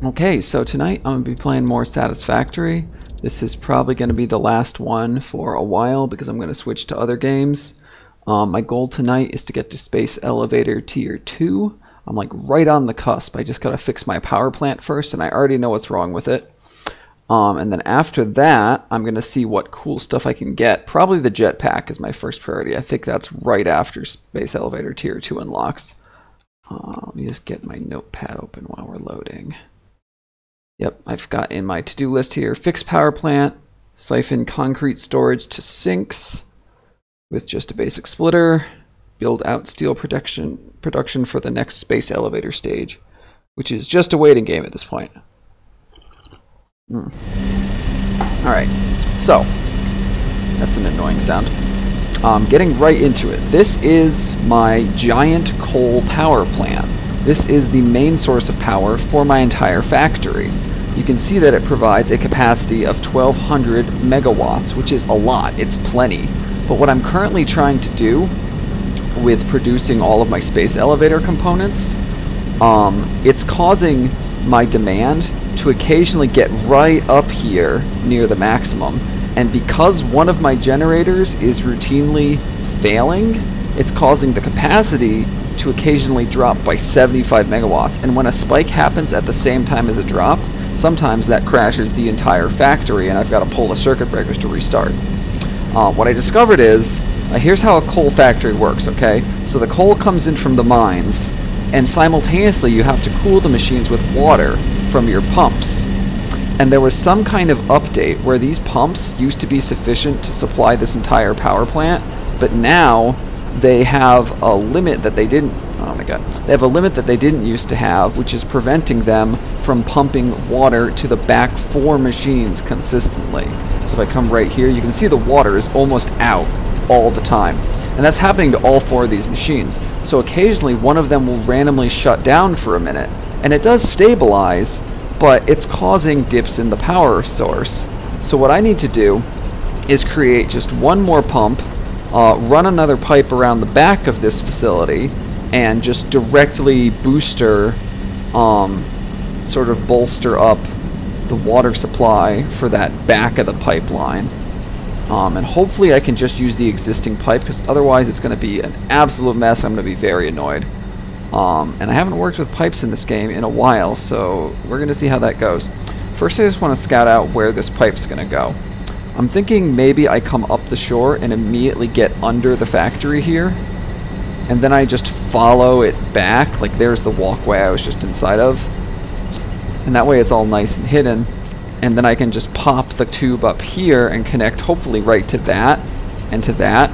Okay, so tonight I'm going to be playing more Satisfactory. This is probably going to be the last one for a while because I'm going to switch to other games. My goal tonight is to get to Space Elevator Tier 2. I'm like right on the cusp. I just got to fix my power plant first, and I already know what's wrong with it. And then after that, I'm going to see what cool stuff I can get. Probably the jetpack is my first priority. I think that's right after Space Elevator Tier 2 unlocks. Let me just get my notepad open while we're loading. Yep, I've got in my to-do list here, fix power plant, siphon concrete storage to sinks with just a basic splitter, build out steel production for the next space elevator stage, which is just a waiting game at this point. Alright, so, that's an annoying sound. Getting right into it. This is my giant coal power plant. This is the main source of power for my entire factory. You can see that it provides a capacity of 1200 megawatts, which is a lot. It's plenty. But what I'm currently trying to do with producing all of my space elevator components, it's causing my demand to occasionally get right up here near the maximum. And because one of my generators is routinely failing, it's causing the capacity to occasionally drop by 75 megawatts. And when a spike happens at the same time as a drop, sometimes that crashes the entire factory and I've got to pull the circuit breakers to restart. What I discovered is, here's how a coal factory works, okay? So the coal comes in from the mines, and simultaneously you have to cool the machines with water from your pumps. And there was some kind of update where these pumps used to be sufficient to supply this entire power plant, but now they have a limit that they didn't, oh my god, they have a limit that they didn't used to have, which is preventing them from pumping water to the back 4 machines consistently. So if I come right here, you can see the water is almost out all the time. And that's happening to all 4 of these machines. So occasionally one of them will randomly shut down for a minute, and it does stabilize, but it's causing dips in the power source. So what I need to do is create just one more pump, run another pipe around the back of this facility, and just directly booster, sort of bolster up the water supply for that back of the pipeline. And hopefully I can just use the existing pipe, because otherwise it's going to be an absolute mess. I'm going to be very annoyed. And I haven't worked with pipes in this game in a while, so we're going to see how that goes. First, I just want to scout out where this pipe's going to go. I'm thinking maybe I come up the shore and immediately get under the factory here, and then I just follow it back. Like, there's the walkway I was just inside of, and that way it's all nice and hidden, and then I can just pop the tube up here and connect hopefully right to that and to that,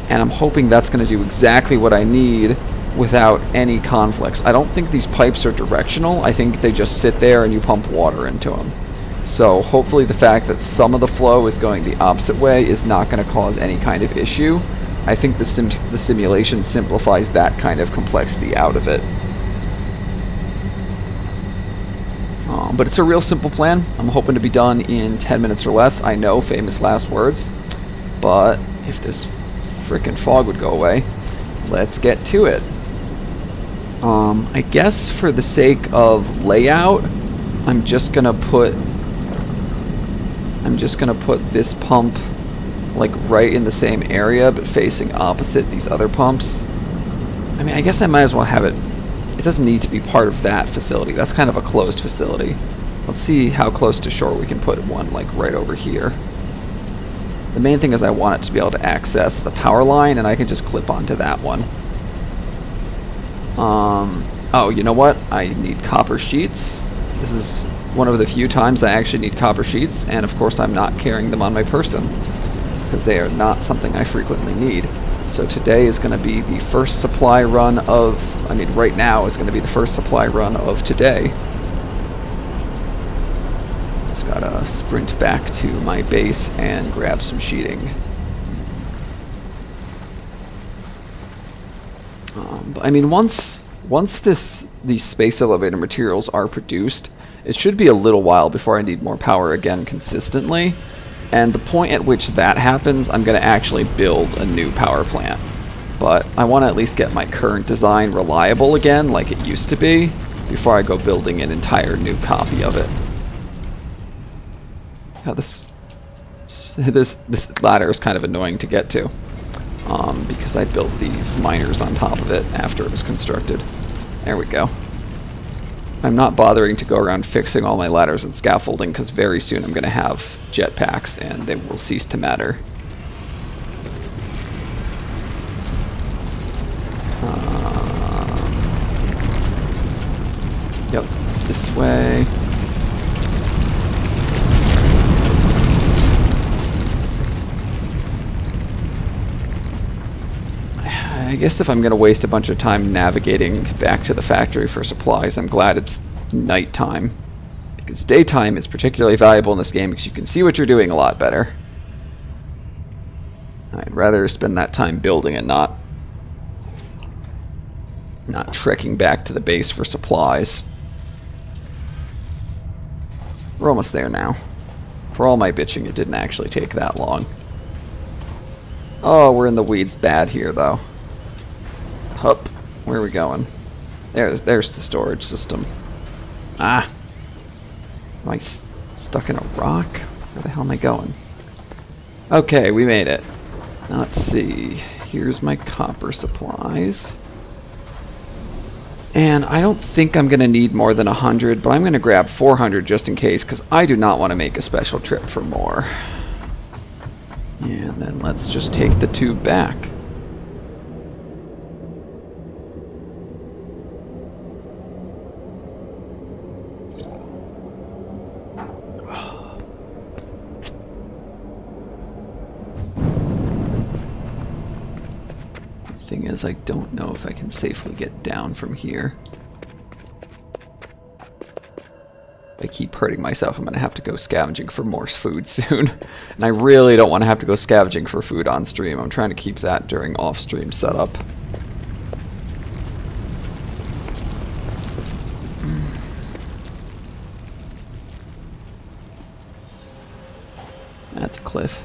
and I'm hoping that's going to do exactly what I need without any conflicts. I don't think these pipes are directional. I think they just sit there and you pump water into them. So hopefully the fact that some of the flow is going the opposite way is not going to cause any kind of issue. I think the simulation simplifies that kind of complexity out of it. But it's a real simple plan. I'm hoping to be done in 10 minutes or less. I know, famous last words. But if this frickin' fog would go away, let's get to it. I guess for the sake of layout, I'm just gonna put this pump like right in the same area but facing opposite these other pumps. I mean, I guess I might as well have it. It doesn't need to be part of that facility. That's kind of a closed facility. Let's see how close to shore we can put one, like right over here. The main thing is I want it to be able to access the power line, and I can just clip onto that one. Oh, you know what? I need copper sheets. This is one of the few times I actually need copper sheets, and of course I'm not carrying them on my person, because they are not something I frequently need. So today is going to be the first supply run of, I mean right now is going to be the first supply run of today. Just gotta sprint back to my base and grab some sheeting. But I mean, once these space elevator materials are produced, it should be a little while before I need more power again consistently. And the point at which that happens, I'm going to actually build a new power plant. But I want to at least get my current design reliable again, like it used to be. before I go building an entire new copy of it. Yeah, this ladder is kind of annoying to get to, because I built these miners on top of it after it was constructed. There we go. I'm not bothering to go around fixing all my ladders and scaffolding, because very soon I'm going to have jetpacks and they will cease to matter. Yep, this way. I guess if I'm going to waste a bunch of time navigating back to the factory for supplies, I'm glad it's nighttime. Because daytime is particularly valuable in this game because you can see what you're doing a lot better. I'd rather spend that time building and not trekking back to the base for supplies. We're almost there now. For all my bitching, it didn't actually take that long. Oh, we're in the weeds bad here, though. Hup. Where are we going? There's the storage system. Ah! Am I stuck in a rock? Where the hell am I going? Okay, we made it. Now, let's see. Here's my copper supplies. And I don't think I'm going to need more than 100, but I'm going to grab 400 just in case, because I do not want to make a special trip for more. And then let's just take the tube back. Thing is, I don't know if I can safely get down from here. If I keep hurting myself, I'm going to have to go scavenging for more food soon. And I really don't want to have to go scavenging for food on stream. I'm trying to keep that during off-stream setup. That's a cliff.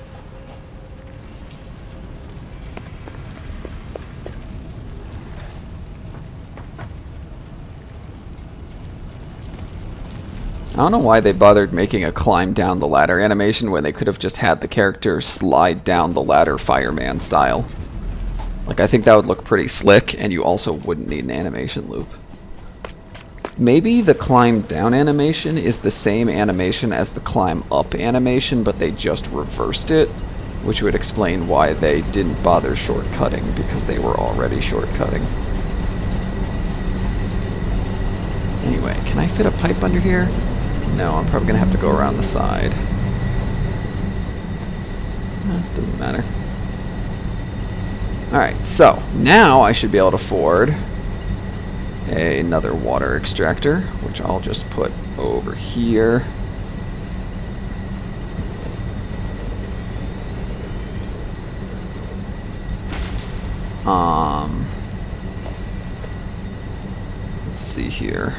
I don't know why they bothered making a climb down the ladder animation when they could have just had the character slide down the ladder fireman style. Like, I think that would look pretty slick, and you also wouldn't need an animation loop. Maybe the climb down animation is the same animation as the climb up animation, but they just reversed it, which would explain why they didn't bother shortcutting, because they were already shortcutting. Anyway, can I fit a pipe under here? No, I'm probably going to have to go around the side. Doesn't matter. Alright, so now I should be able to afford another water extractor, which I'll just put over here. Let's see here.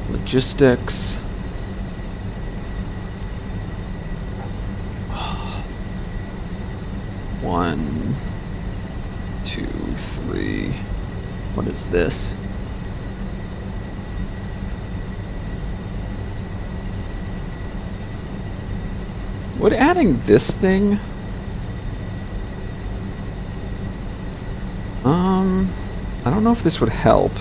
Logistics. One, two, three. What is this? Would adding this thing... I don't know if this would help.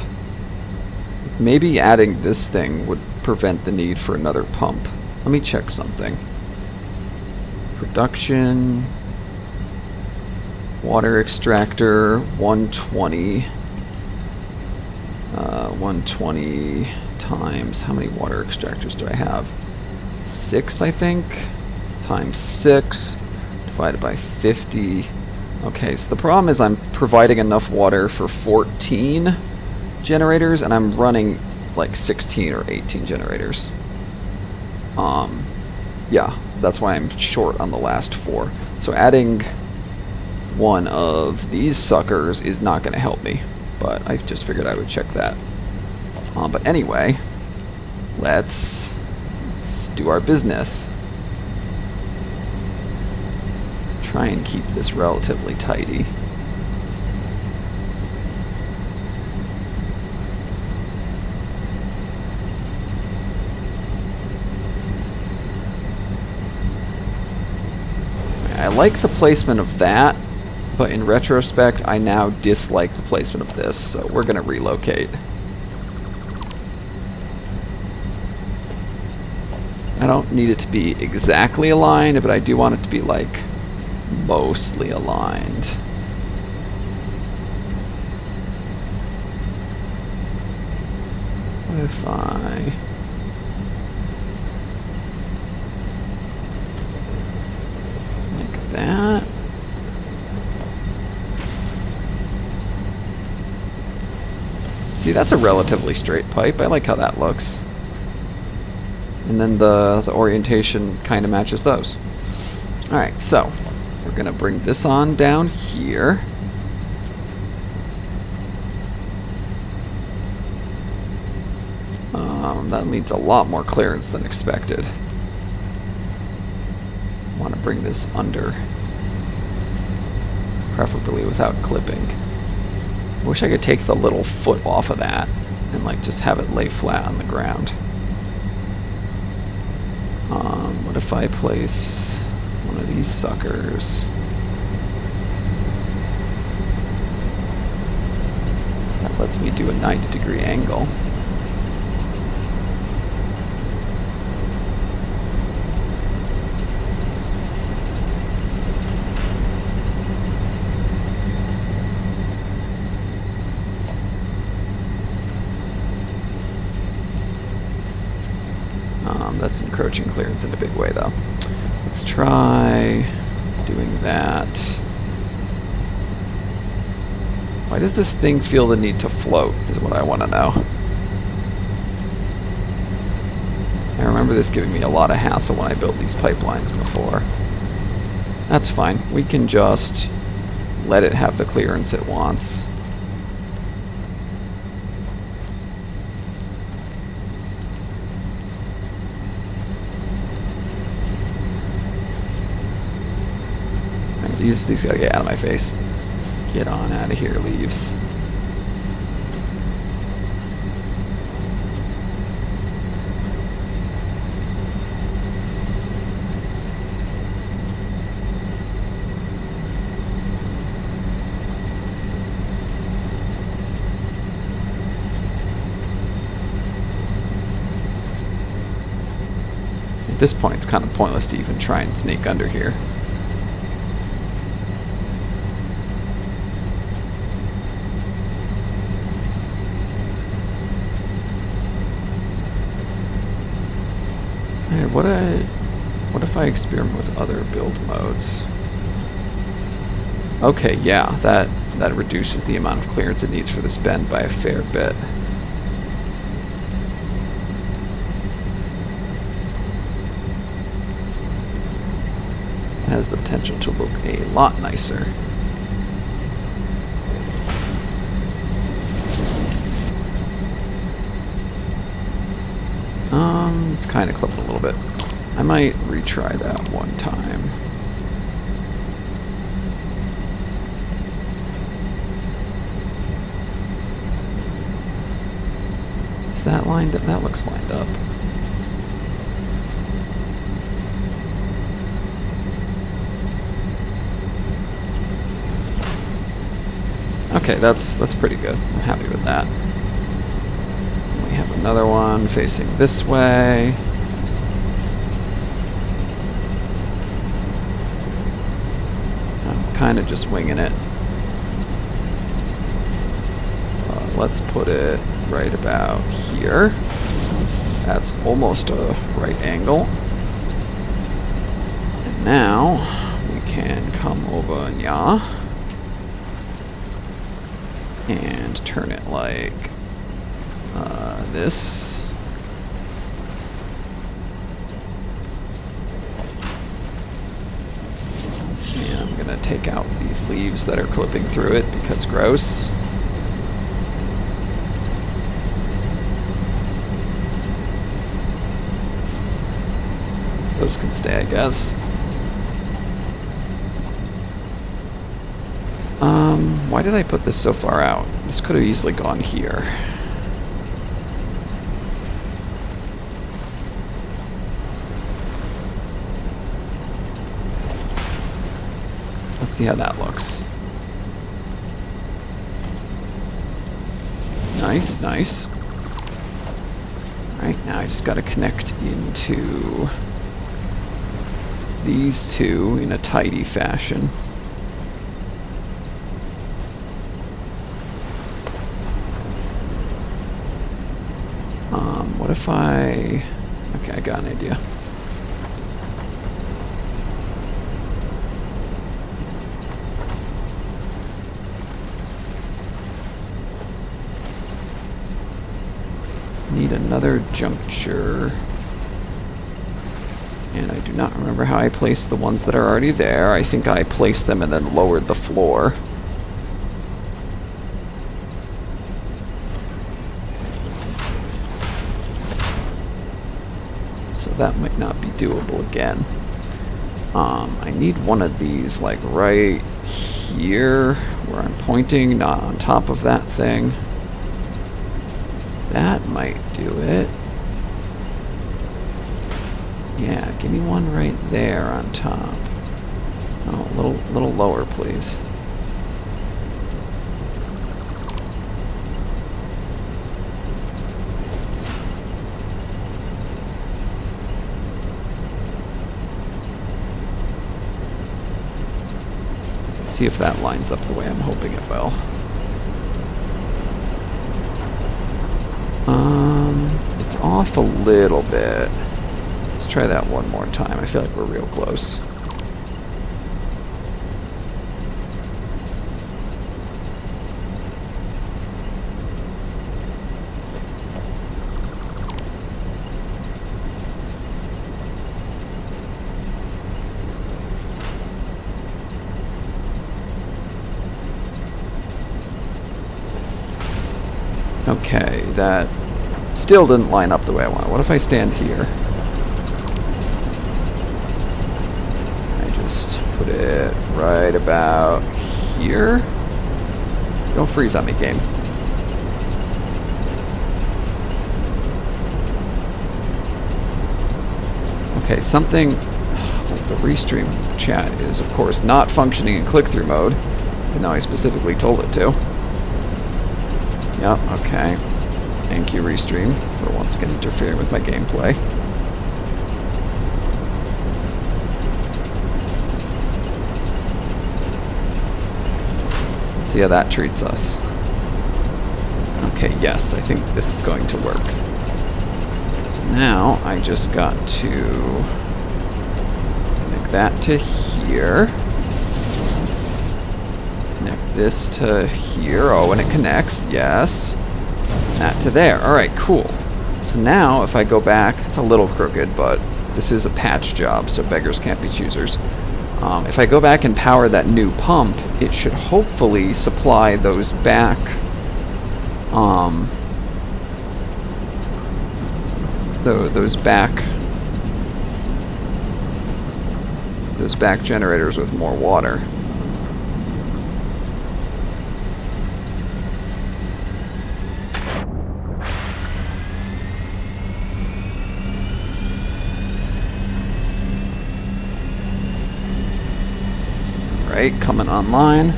Maybe adding this thing would prevent the need for another pump. Let me check something. Production... Water extractor, 120. 120 times... How many water extractors do I have? 6, I think. Times 6. Divided by 50. Okay, so the problem is I'm providing enough water for 14 generators, and I'm running like 16 or 18 generators. Yeah, that's why I'm short on the last 4. So adding one of these suckers is not going to help me, but I just figured I would check that. But anyway, let's do our business. Try and keep this relatively tidy. like the placement of that, but in retrospect, I now dislike the placement of this, so we're going to relocate. I don't need it to be exactly aligned, but I do want it to be, like, mostly aligned. What if I... like that? See, that's a relatively straight pipe. I like how that looks. And then the orientation kind of matches those. Alright, so we're going to bring this on down here. That needs a lot more clearance than expected. I want to bring this under, preferably without clipping. I wish I could take the little foot off of that and like just have it lay flat on the ground. What if I place one of these suckers? That lets me do a 90-degree angle. That's encroaching clearance in a big way, though. Let's try doing that. Why does this thing feel the need to float, is what I want to know. I remember this giving me a lot of hassle when I built these pipelines before. That's fine. We can just let it have the clearance it wants. These gotta get out of my face. Get on out of here, leaves. At this point, it's kind of pointless to even try and sneak under here. What if I experiment with other build modes? Okay, yeah, that reduces the amount of clearance it needs for this bend by a fair bit. It has the potential to look a lot nicer. It's kind of clipped a little bit. I might retry that one time. Is that lined up? That looks lined up. Okay, that's pretty good. I'm happy with that. We have another one facing this way. I'm kind of just winging it. Let's put it right about here. That's almost a right angle. And now we can come over and and turn it like this. And I'm gonna take out these leaves that are clipping through it because gross. Those can stay, I guess. Why did I put this so far out? This could have easily gone here. Let's see how that looks. Nice, nice. Alright, now I just gotta connect into these two in a tidy fashion. What if I... Okay, I got an idea. Need another juncture. And I do not remember how I placed the ones that are already there. I think I placed them and then lowered the floor. So that might not be doable again. I need one of these like right here where I'm pointing, not on top of that thing. That might do it. Yeah, give me one right there on top. Oh, a little lower, please. Let's see if that lines up the way I'm hoping it will. It's off a little bit. Let's try that one more time. I feel like we're real close. Okay, that still didn't line up the way I want. What if I stand here? I just put it right about here. Don't freeze on me, game. Okay, something... The restream chat is, of course, not functioning in click-through mode, even though I specifically told it to. Yep, okay. Thank you, Restream, for once again interfering with my gameplay. Let's see how that treats us. Okay, yes, I think this is going to work. So now I just got to connect that to here. Connect this to here. Oh, and it connects, yes. That to there. Alright, cool. So now, if I go back, it's a little crooked, but this is a patch job, so beggars can't be choosers. If I go back and power that new pump, it should hopefully supply those back... those back generators with more water. Coming online.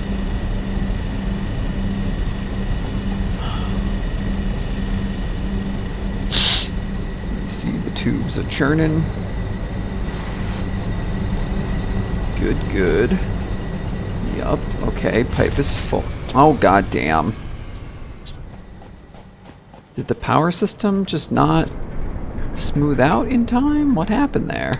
You see the tubes are churning. Good, good. Yup, okay, pipe is full. Oh, god damn. Did the power system just not smooth out in time? What happened there?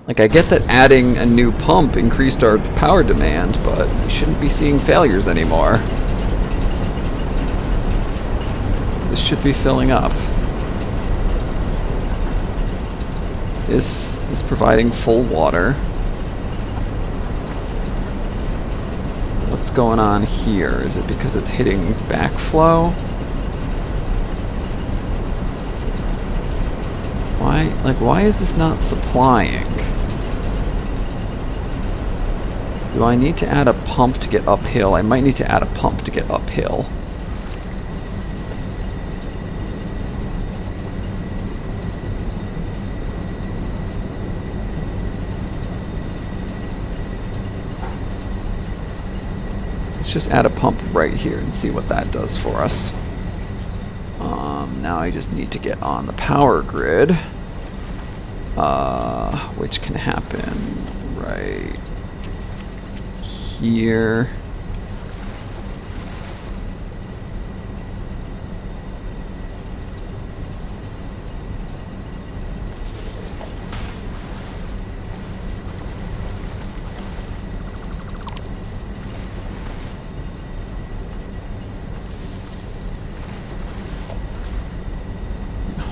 Like, I get that adding a new pump increased our power demand, but we shouldn't be seeing failures anymore. This should be filling up. This is providing full water. What's going on here? Is it because it's hitting backflow? Why is this not supplying? Do I need to add a pump to get uphill? I might need to add a pump to get uphill. Let's just add a pump right here and see what that does for us. Now I just need to get on the power grid, which can happen right here.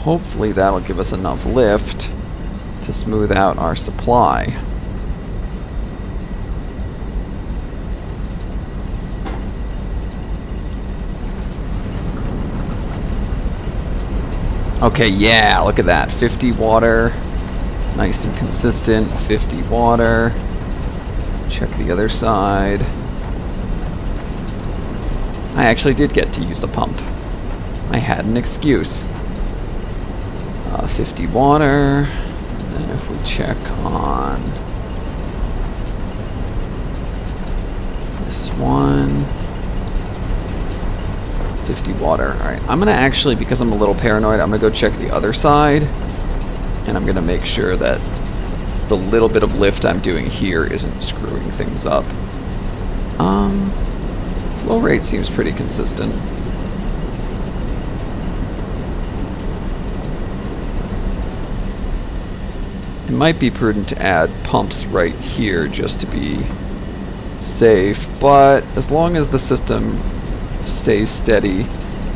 Hopefully that'll give us enough lift to smooth out our supply. Okay, yeah, look at that. 50 water. Nice and consistent. 50 water. Check the other side. I actually did get to use the pump. I had an excuse. 50 water. And if we check on this one, 50 water. Alright, I'm gonna actually, because I'm a little paranoid, I'm gonna go check the other side, and I'm gonna make sure that the little bit of lift I'm doing here isn't screwing things up. Flow rate seems pretty consistent. It might be prudent to add pumps right here just to be safe, but as long as the system stays steady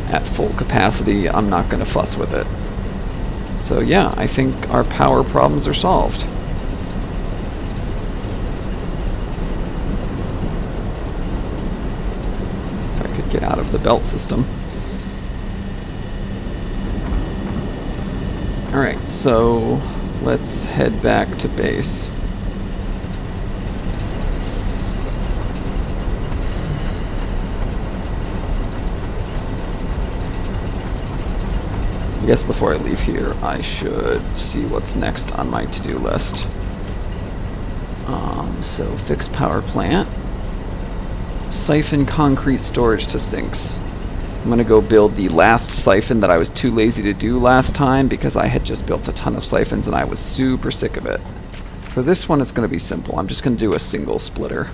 at full capacity, I'm not going to fuss with it. So yeah, I think our power problems are solved. If I could get out of the belt system. Alright, so let's head back to base. I guess before I leave here, I should see what's next on my to-do list. So fix power plant. Siphon concrete storage to sinks. I'm going to go build the last siphon that I was too lazy to do last time because I had just built a ton of siphons and I was super sick of it. For this one, it's going to be simple. I'm just going to do a single splitter.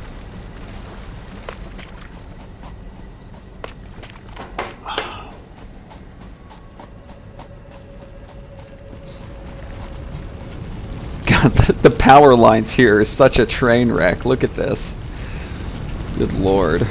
God, the power lines here is such a train wreck. Look at this. Good lord.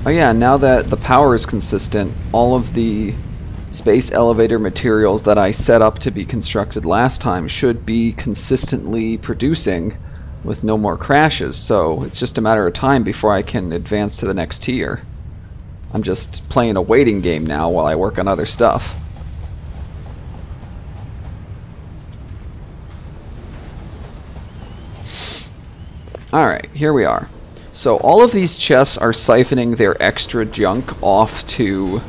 Oh yeah, now that the power is consistent, all of the space elevator materials that I set up to be constructed last time should be consistently producing with no more crashes, so it's just a matter of time before I can advance to the next tier. I'm just playing a waiting game now while I work on other stuff. Alright, here we are. So all of these chests are siphoning their extra junk off to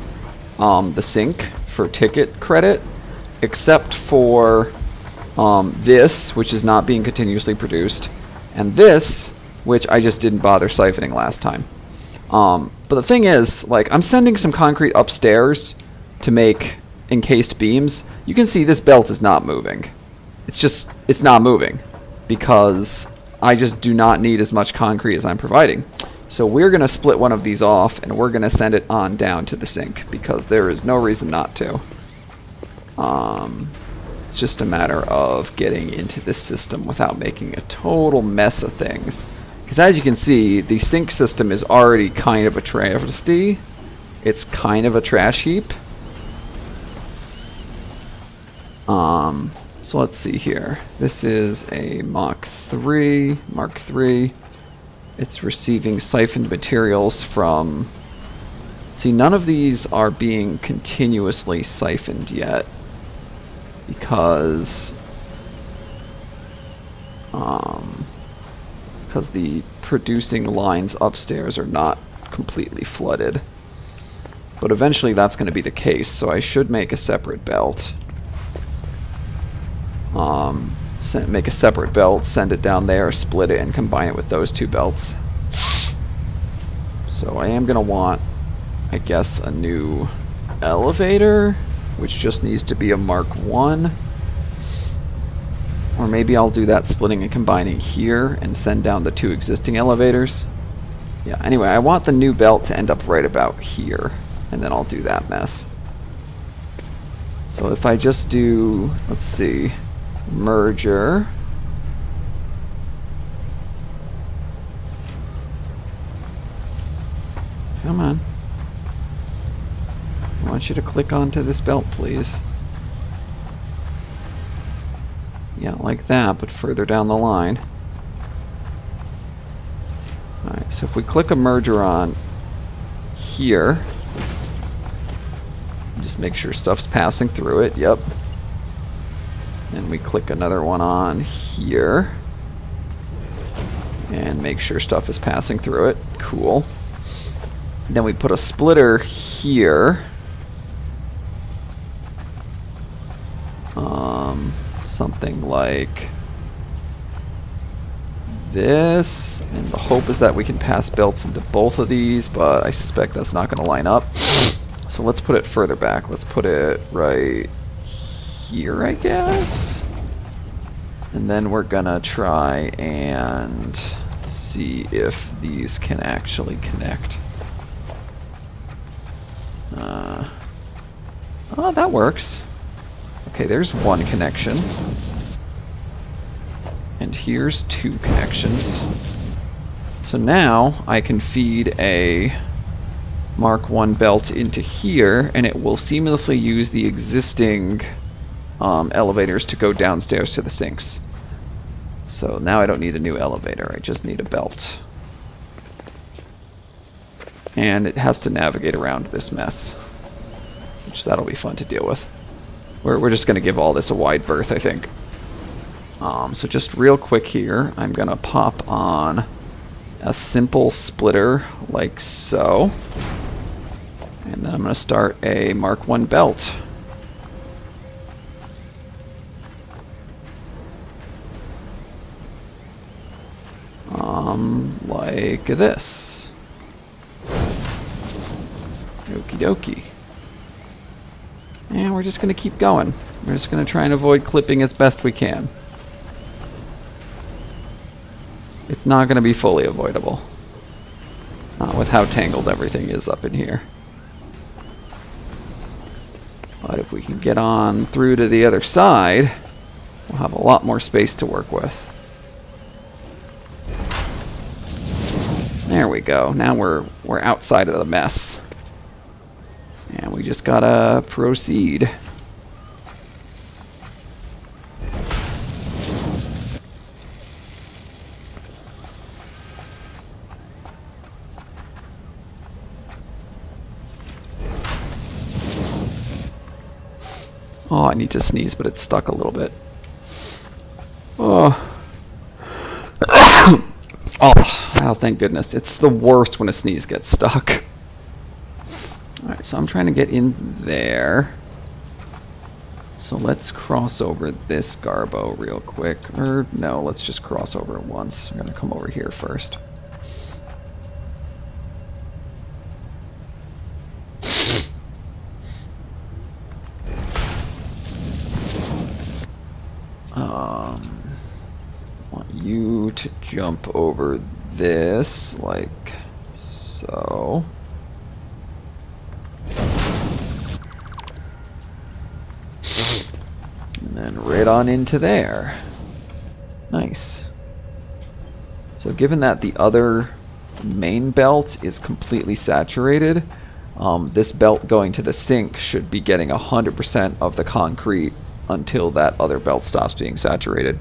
the sink for ticket credit, except for this, which is not being continuously produced, and this, which I just didn't bother siphoning last time. But the thing is, like, I'm sending some concrete upstairs to make encased beams. You can see this belt is not moving. It's not moving because I just do not need as much concrete as I'm providing. So we're going to split one of these off and we're going to send it on down to the sink because there is no reason not to. It's just a matter of getting into this system without making a total mess of things. Because as you can see, the sink system is already kind of a travesty. It's kind of a trash heap. So let's see here. This is a Mark III. It's receiving siphoned materials from... See, none of these are being continuously siphoned yet because because the producing lines upstairs are not completely flooded. But eventually that's going to be the case, so I should make a separate belt. Make a separate belt, send it down there, split it, and combine it with those two belts. So I am going to want, I guess, a new elevator, which just needs to be a Mark 1. Or maybe I'll do that splitting and combining here and send down the two existing elevators. Yeah, anyway, I want the new belt to end up right about here, and then I'll do that mess. So if I just do, let's see, merger. Come on. I want you to click onto this belt, please. Yeah, like that, but further down the line. Alright, so if we click a merger on here, just make sure stuff's passing through it, yep. And we click another one on here, and make sure stuff is passing through it, cool. Then we put a splitter here. Something like this, and the hope is that we can pass belts into both of these, but I suspect that's not going to line up. So let's put it further back. Let's put it right here, I guess. And then we're going to try and see if these can actually connect. Oh, that works. Okay, there's one connection. And here's two connections. So now I can feed a Mark 1 belt into here, and it will seamlessly use the existing elevators to go downstairs to the sinks. So now I don't need a new elevator, I just need a belt. And it has to navigate around this mess, which that'll be fun to deal with. We're just going to give all this a wide berth, I think. So just real quick here, I'm going to pop on a simple splitter like so. And then I'm going to start a Mark 1 belt. Like this. Okie dokie. And we're just going to keep going. We're just going to try and avoid clipping as best we can. It's not going to be fully avoidable. Not with how tangled everything is up in here. But if we can get on through to the other side, we'll have a lot more space to work with. There we go. Now we're outside of the mess. And we just gotta proceed. Oh, I need to sneeze, but it's stuck a little bit. Oh. Oh, thank goodness. It's the worst when a sneeze gets stuck. Alright, so I'm trying to get in there. So let's cross over this garbo real quick. Or, no, let's just cross over it once. I'm going to come over here first. I want you to jump over this, like so. And then right on into there. Nice. So given that the other main belt is completely saturated, this belt going to the sink should be getting 100% of the concrete until that other belt stops being saturated.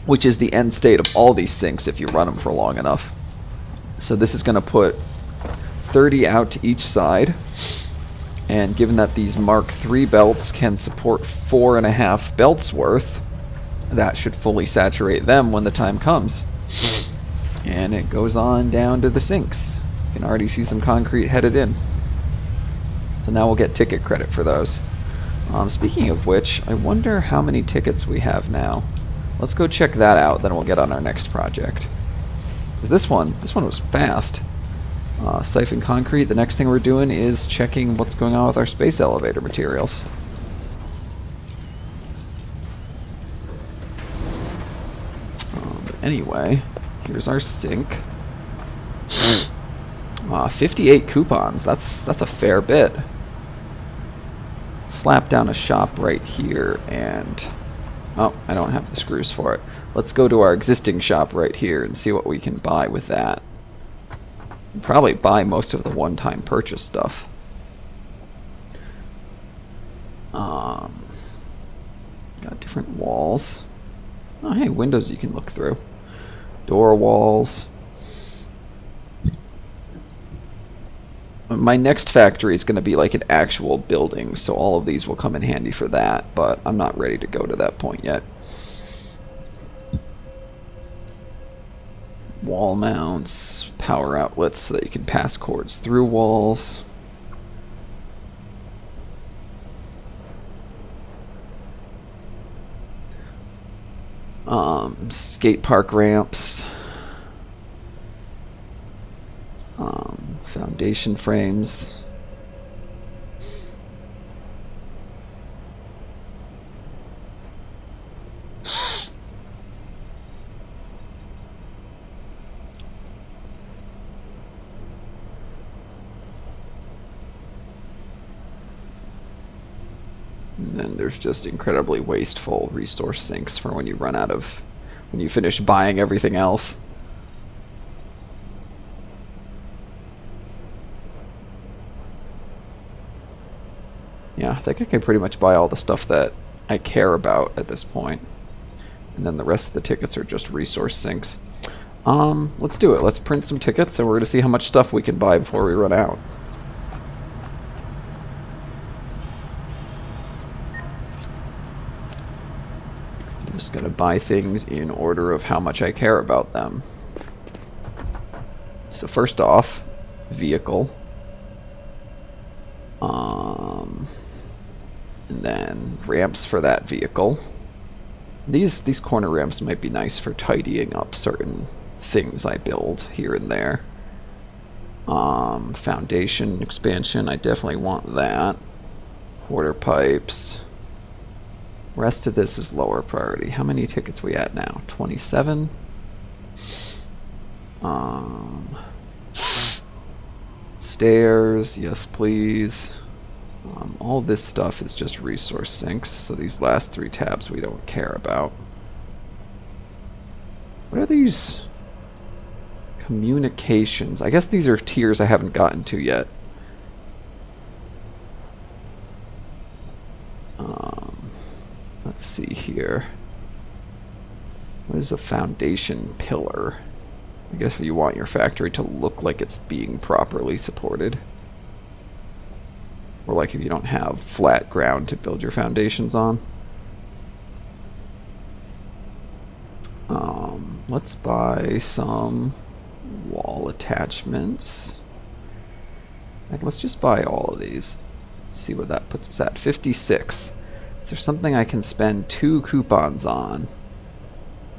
Which is the end state of all these sinks if you run them for long enough. So this is going to put 30 out to each side. And given that these Mark III belts can support 4.5 belts worth, that should fully saturate them when the time comes. And it goes on down to the sinks. You can already see some concrete headed in. So now we'll get ticket credit for those. Speaking of which, I wonder how many tickets we have now. Let's go check that out, then we'll get on our next project. 'Cause this one was fast. Siphon concrete. The next thing we're doing is checking what's going on with our space elevator materials. But anyway, here's our sink. 58 coupons. That's a fair bit. Slap down a shop right here, and oh, I don't have the screws for it. Let's go to our existing shop right here and see what we can buy with that. Probably buy most of the one-time purchase stuff. Got different walls. Oh, hey, windows you can look through. Door walls. My next factory is going to be like an actual building, so all of these will come in handy for that, but I'm not ready to go to that point yet. Wall mounts, power outlets so that you can pass cords through walls. Skate park ramps. Foundation frames. And then there's just incredibly wasteful resource sinks for when you run out of, when you finish buying everything else. Yeah, I think I can pretty much buy all the stuff that I care about at this point. And then the rest of the tickets are just resource sinks. Let's do it. Let's print some tickets and we're going to see how much stuff we can buy before we run out. I'm just going to buy things in order of how much I care about them. So first off, vehicle. And then ramps for that vehicle. These corner ramps might be nice for tidying up certain things I build here and there. Foundation expansion, I definitely want that. Water pipes. Rest of this is lower priority. How many tickets we at now? 27. Stairs, yes please. All this stuff is just resource sinks, so these last three tabs we don't care about. What are these? Communications. I guess these are tiers I haven't gotten to yet. Let's see here. What is a foundation pillar? I guess if you want your factory to look like it's being properly supported. Or like if you don't have flat ground to build your foundations on. Let's buy some wall attachments. Let's just buy all of these. See what that puts us at. 56. Is there something I can spend 2 coupons on?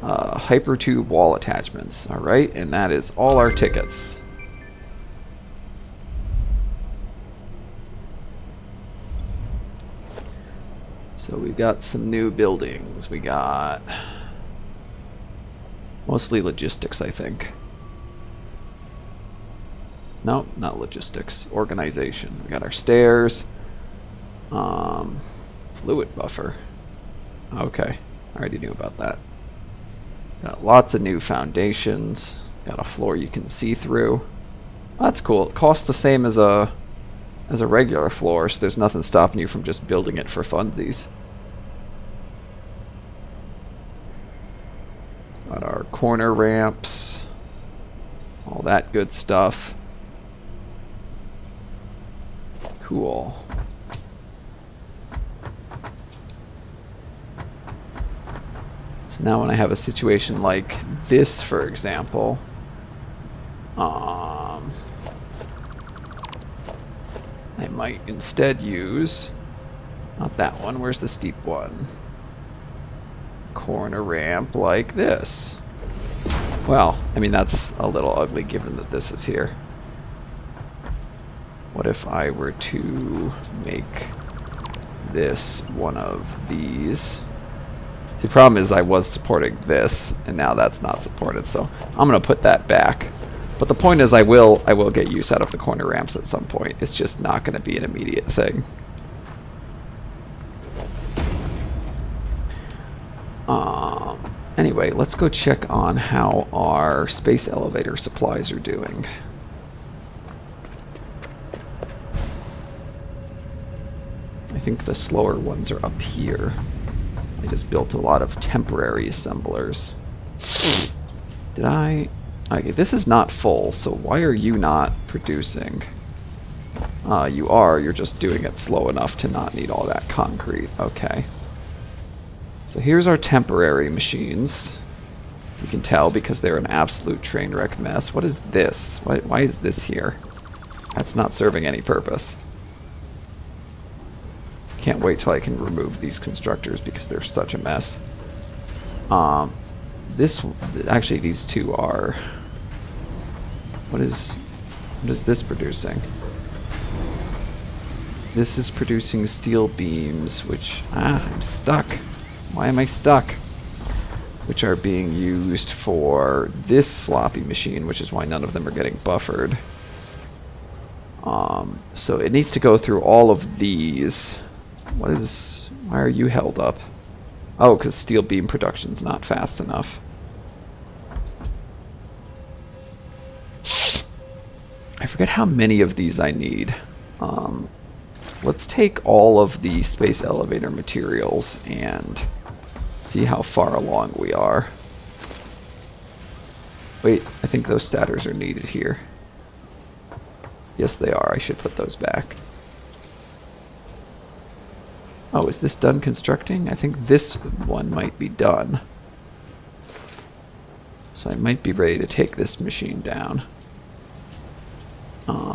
Hypertube wall attachments. Alright, and that is all our tickets. So we've got some new buildings. We got mostly logistics, I think. No, not logistics. Organization. We got our stairs. Fluid buffer. Okay, I already knew about that. Got lots of new foundations. Got a floor you can see through. That's cool. It costs the same as a regular floor, so there's nothing stopping you from just building it for funsies. Got our corner ramps. All that good stuff. Cool. So now when I have a situation like this, for example, I might instead use, not that one, where's the steep one? Corner ramp like this. Well, I mean, that's a little ugly given that this is here. What if I were to make this one of these? The problem is I was supporting this, and now that's not supported, so I'm going to put that back. But the point is I will get use out of the corner ramps at some point. It's just not going to be an immediate thing. Anyway, let's go check on how our space elevator supplies are doing. I think the slower ones are up here. I just built a lot of temporary assemblers. Did I? Okay, this is not full, so why are you not producing? You are, you're just doing it slow enough to not need all that concrete. Okay. So here's our temporary machines. You can tell because they're an absolute train wreck mess. What is this? Why is this here? That's not serving any purpose. Can't wait till I can remove these constructors because they're such a mess. Actually these two are... What is this producing? This is producing steel beams, which... I'm stuck. Why am I stuck? Which are being used for this sloppy machine, which is why none of them are getting buffered. So it needs to go through all of these. Why are you held up? Oh, because steel beam production's not fast enough. I forget how many of these I need. Let's take all of the space elevator materials and see how far along we are. Wait, I think those stators are needed here. Yes, they are. I should put those back. Oh, is this done constructing? I think this one might be done. So I might be ready to take this machine down.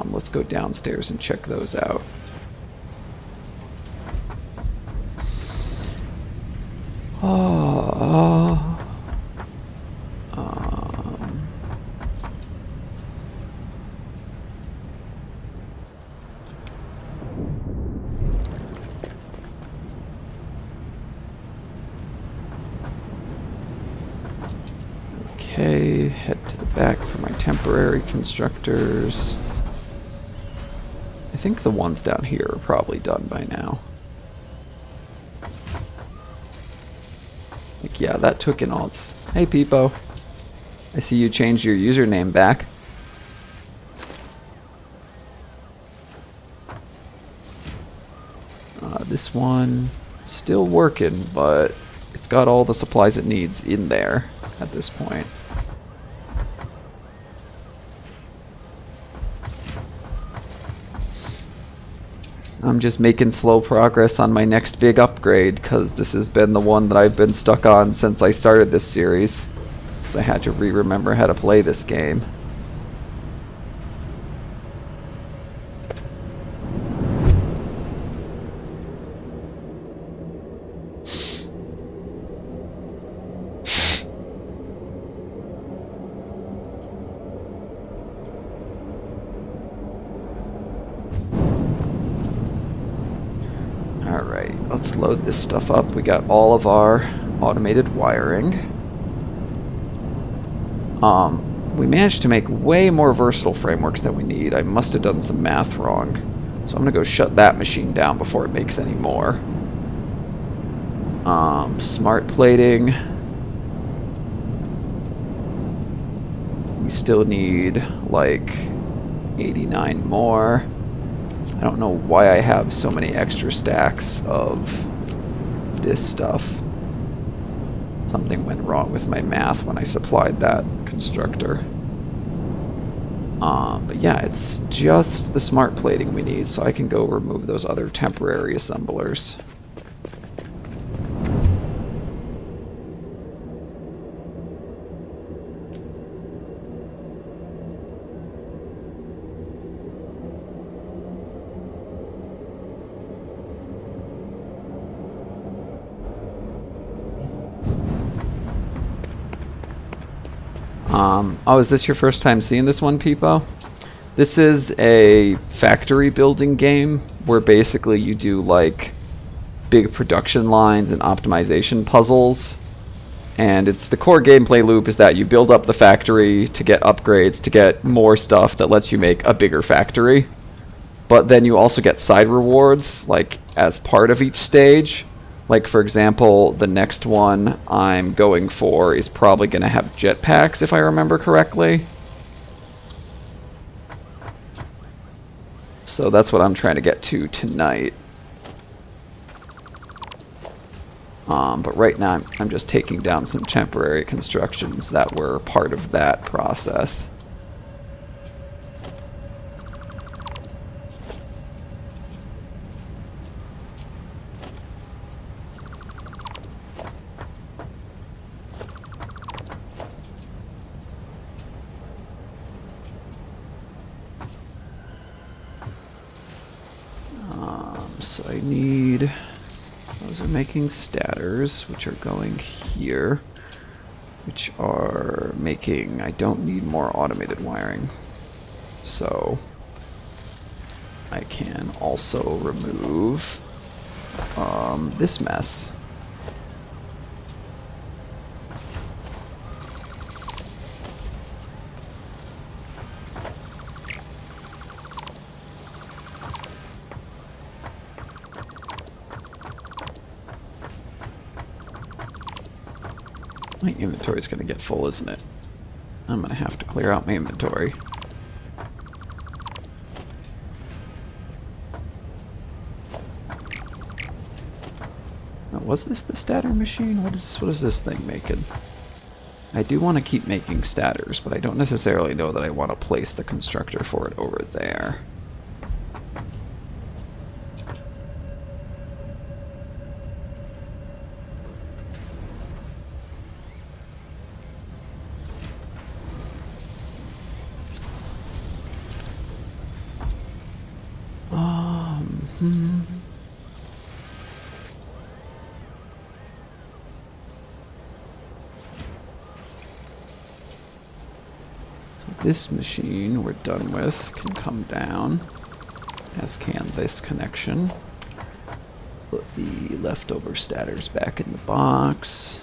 Let's go downstairs and check those out. Okay, head to the back for my temporary constructors. I think the ones down here are probably done by now. Like, yeah, that took in all its... Hey, Peepo. I see you changed your username back. This one, still working, but it's got all the supplies it needs in there at this point. I'm just making slow progress on my next big upgrade because this has been the one that I've been stuck on since I started this series. Because I had to remember how to play this game. Alright, let's load this stuff up. We got all of our automated wiring. We managed to make way more versatile frameworks than we need. I must have done some math wrong. So I'm going to go shut that machine down before it makes any more. Smart plating. We still need like 89 more. I don't know why I have so many extra stacks of this stuff. Something went wrong with my math when I supplied that constructor. But yeah, it's just the smart plating we need, so I can go remove those other temporary assemblers. Oh, is this your first time seeing this one, Peepo? This is a factory building game where basically you do like big production lines and optimization puzzles. And it's the core gameplay loop is that you build up the factory to get upgrades, to get more stuff that lets you make a bigger factory. But then you also get side rewards, like as part of each stage. Like for example, the next one I'm going for is probably going to have jetpacks, if I remember correctly. So that's what I'm trying to get to tonight. But right now I'm just taking down some temporary constructions that were part of that process. So I need... Those are making statters, which are going here, which are making... I don't need more automated wiring. So I can also remove this mess. My inventory's going to get full, isn't it? I'm going to have to clear out my inventory. Now, was this the statter machine? What is this thing making? I do want to keep making statters, but I don't necessarily know that I want to place the constructor for it over there. This machine we're done with can come down, as can this connection. Put the leftover statters back in the box.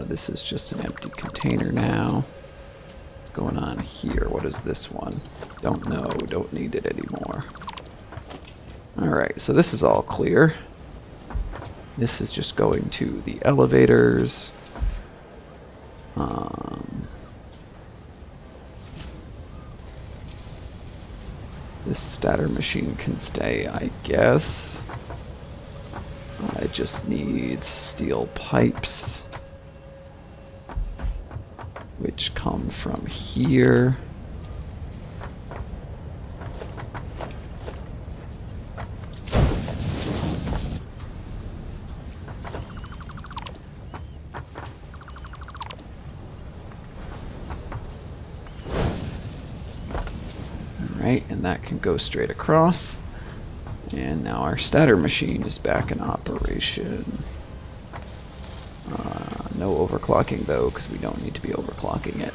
This is just an empty container now. What's going on here? What is this one? Don't know, don't need it anymore. Alright, so this is all clear. This is just going to the elevators. This statter machine can stay, I guess. I just need steel pipes, which come from here. And that can go straight across. And now our statter machine is back in operation. No overclocking though, because we don't need to be overclocking it.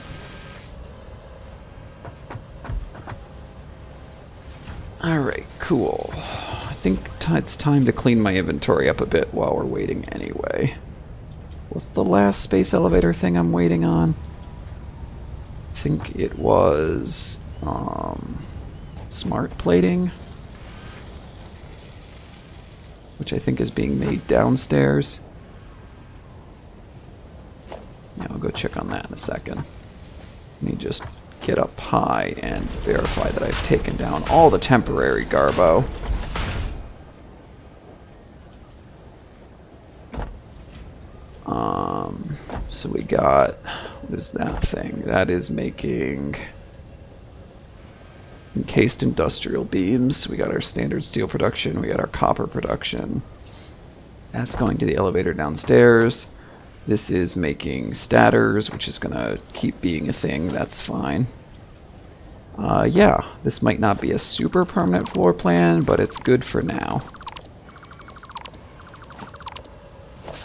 Alright, cool. I think it's time to clean my inventory up a bit while we're waiting anyway. What's the last space elevator thing I'm waiting on? I think it was... smart plating, which I think is being made downstairs. Yeah, I'll go check on that in a second. Let me just get up high and verify that I've taken down all the temporary garbo. So we got, what is that thing? That is making encased industrial beams. We got our standard steel production. We got our copper production. That's going to the elevator downstairs. This is making statters, which is going to keep being a thing. That's fine. Yeah, this might not be a super permanent floor plan, but it's good for now.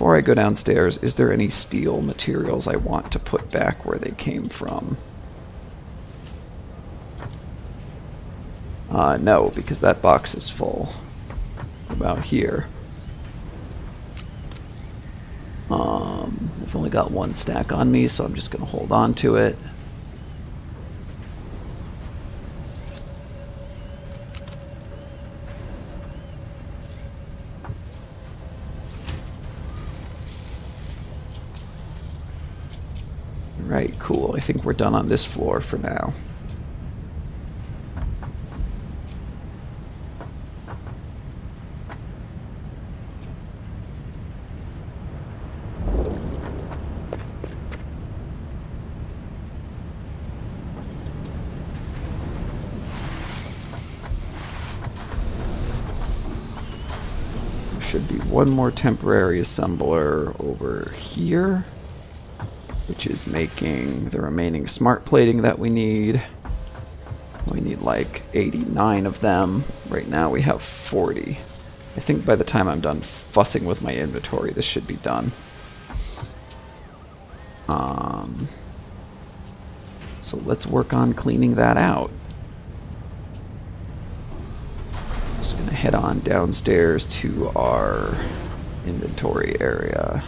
before I go downstairs, is there any steel materials I want to put back where they came from? No, because that box is full. What about here? I've only got one stack on me, so I'm just going to hold on to it. Right, cool. I think we're done on this floor for now. Should be one more temporary assembler over here, which is making the remaining smart plating that we need. We need like 89 of them. Right now we have 40. I think by the time I'm done fussing with my inventory, this should be done. So let's work on cleaning that out. Just gonna head on downstairs to our inventory area.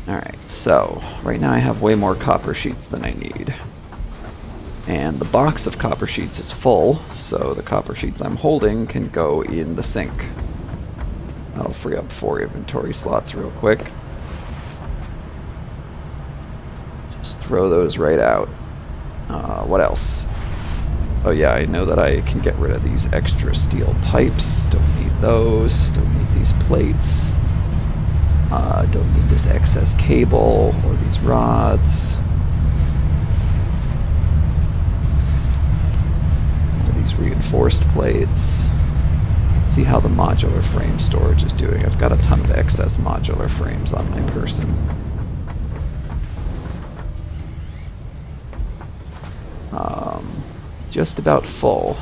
Alright, so right now I have way more copper sheets than I need. And the box of copper sheets is full, so the copper sheets I'm holding can go in the sink. That'll free up 4 inventory slots real quick. Just throw those right out. What else? Oh yeah, I know that I can get rid of these extra steel pipes. Don't need those. Don't need these plates. Don't need this excess cable or these rods. Or these reinforced plates. Let's see how the modular frame storage is doing. I've got a ton of excess modular frames on my person. Just about full.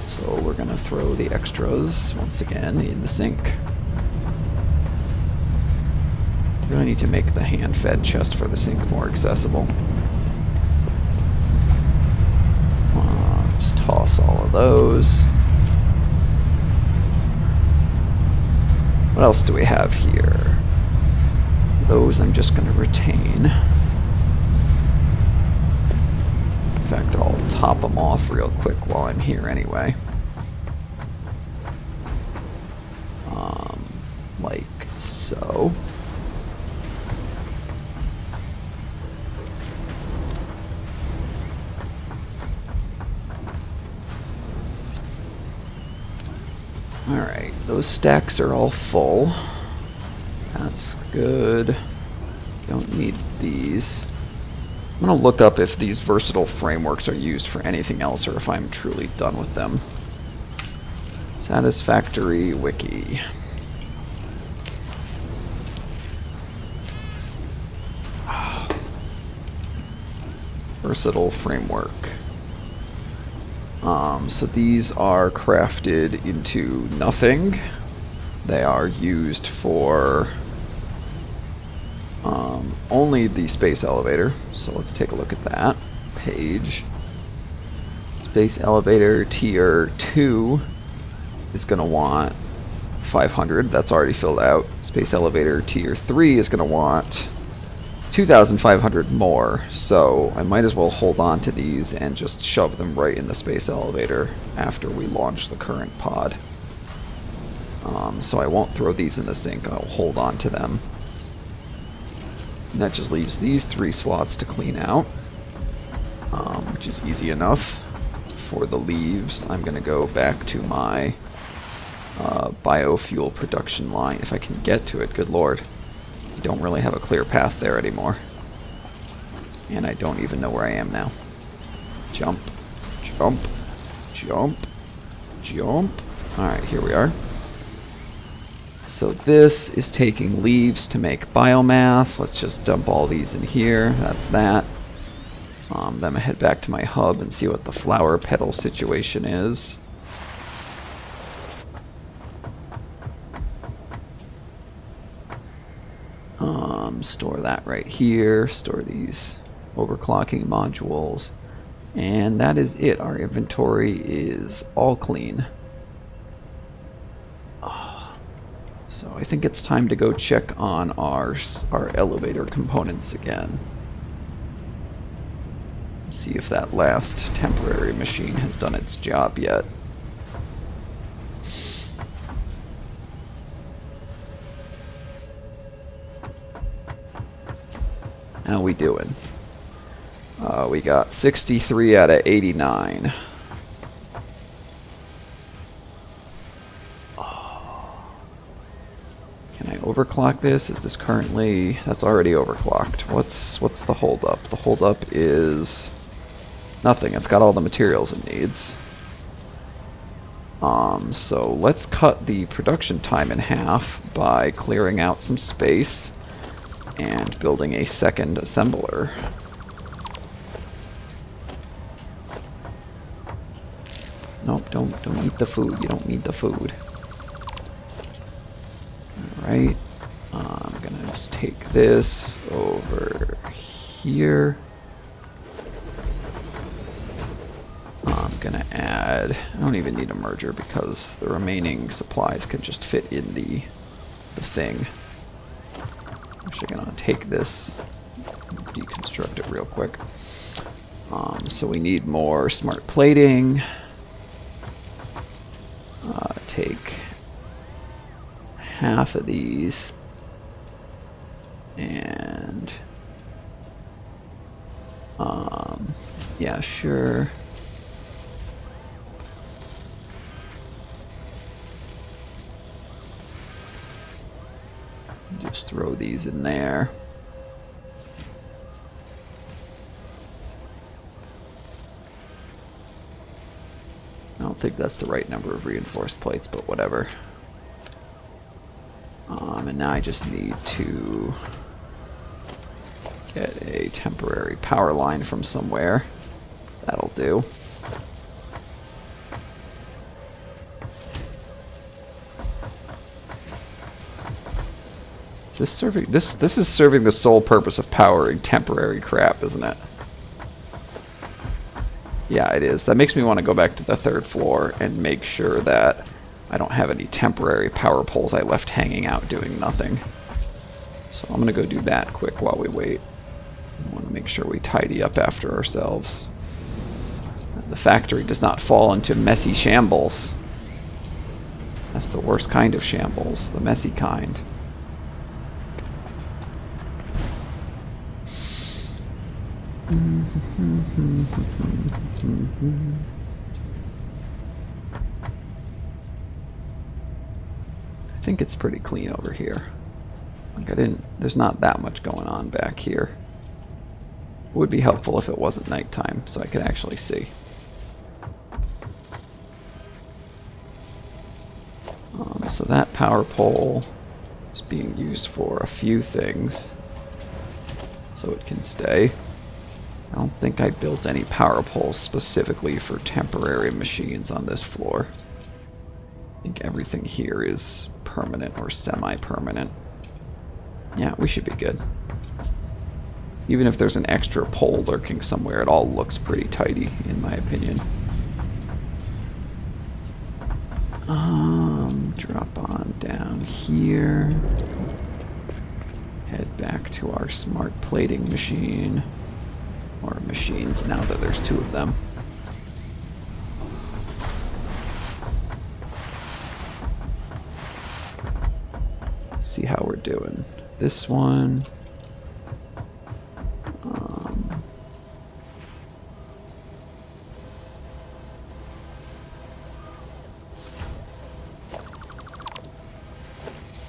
So we're gonna throw the extras once again in the sink. Really need to make the hand-fed chest for the sink more accessible. Just toss all of those. What else do we have here? Those I'm just going to retain. In fact, I'll top them off real quick while I'm here anyway. Like so. Alright, those stacks are all full. That's good. Don't need these. I'm going to look up if these versatile frameworks are used for anything else or if I'm truly done with them. Satisfactory wiki. Versatile framework. So these are crafted into nothing. They are used for only the space elevator. So let's take a look at that page. Space elevator tier 2 is going to want 500. That's already filled out. Space elevator tier 3 is going to want 2,500 more, so I might as well hold on to these and just shove them right in the space elevator after we launch the current pod. So I won't throw these in the sink, I'll hold on to them. And that just leaves these 3 slots to clean out, which is easy enough. For the leaves, I'm going to go back to my biofuel production line, if I can get to it, good lord. Don't really have a clear path there anymore. And I don't even know where I am now. Jump, jump, jump, jump. Alright, here we are. So this is taking leaves to make biomass. Let's just dump all these in here. That's that. Then I'm gonna head back to my hub and see what the flower petal situation is. Store that right here. Store these overclocking modules. And that is it. Our inventory is all clean. So I think it's time to go check on our elevator components again. See if that last temporary machine has done its job yet. How we doing? We got 63 out of 89. Can I overclock this? Is this currently... That's already overclocked. What's the holdup? The holdup is nothing. It's got all the materials it needs. So let's cut the production time in half by clearing out some space and building a second assembler. Nope, don't eat the food. You don't need the food. Alright. I'm gonna just take this over here. I'm gonna add... I don't even need a merger because the remaining supplies could just fit in the thing. Actually gonna take this, deconstruct it real quick. So we need more smart plating. Take half of these and yeah, sure. Just throw these in there. I don't think that's the right number of reinforced plates, but whatever. And now I just need to get a temporary power line from somewhere. That'll do. Is this serving this is serving the sole purpose of powering temporary crap, isn't it? Yeah, it is. That makes me want to go back to the third floor and make sure that I don't have any temporary power poles I left hanging out doing nothing. So I'm going to go do that quick while we wait. I want to make sure we tidy up after ourselves. The factory does not fall into messy shambles. That's the worst kind of shambles, the messy kind. I think it's pretty clean over here. Like there's not that much going on back here. It would be helpful if it wasn't nighttime so I could actually see. So that power pole is being used for a few things, so it can stay. I don't think I built any power poles specifically for temporary machines on this floor. I think everything here is permanent or semi-permanent. Yeah, we should be good. Even if there's an extra pole lurking somewhere, it all looks pretty tidy, in my opinion. Drop on down here. Head back to our smart plating machine. Or machines, now that there's two of them. See how we're doing. This one.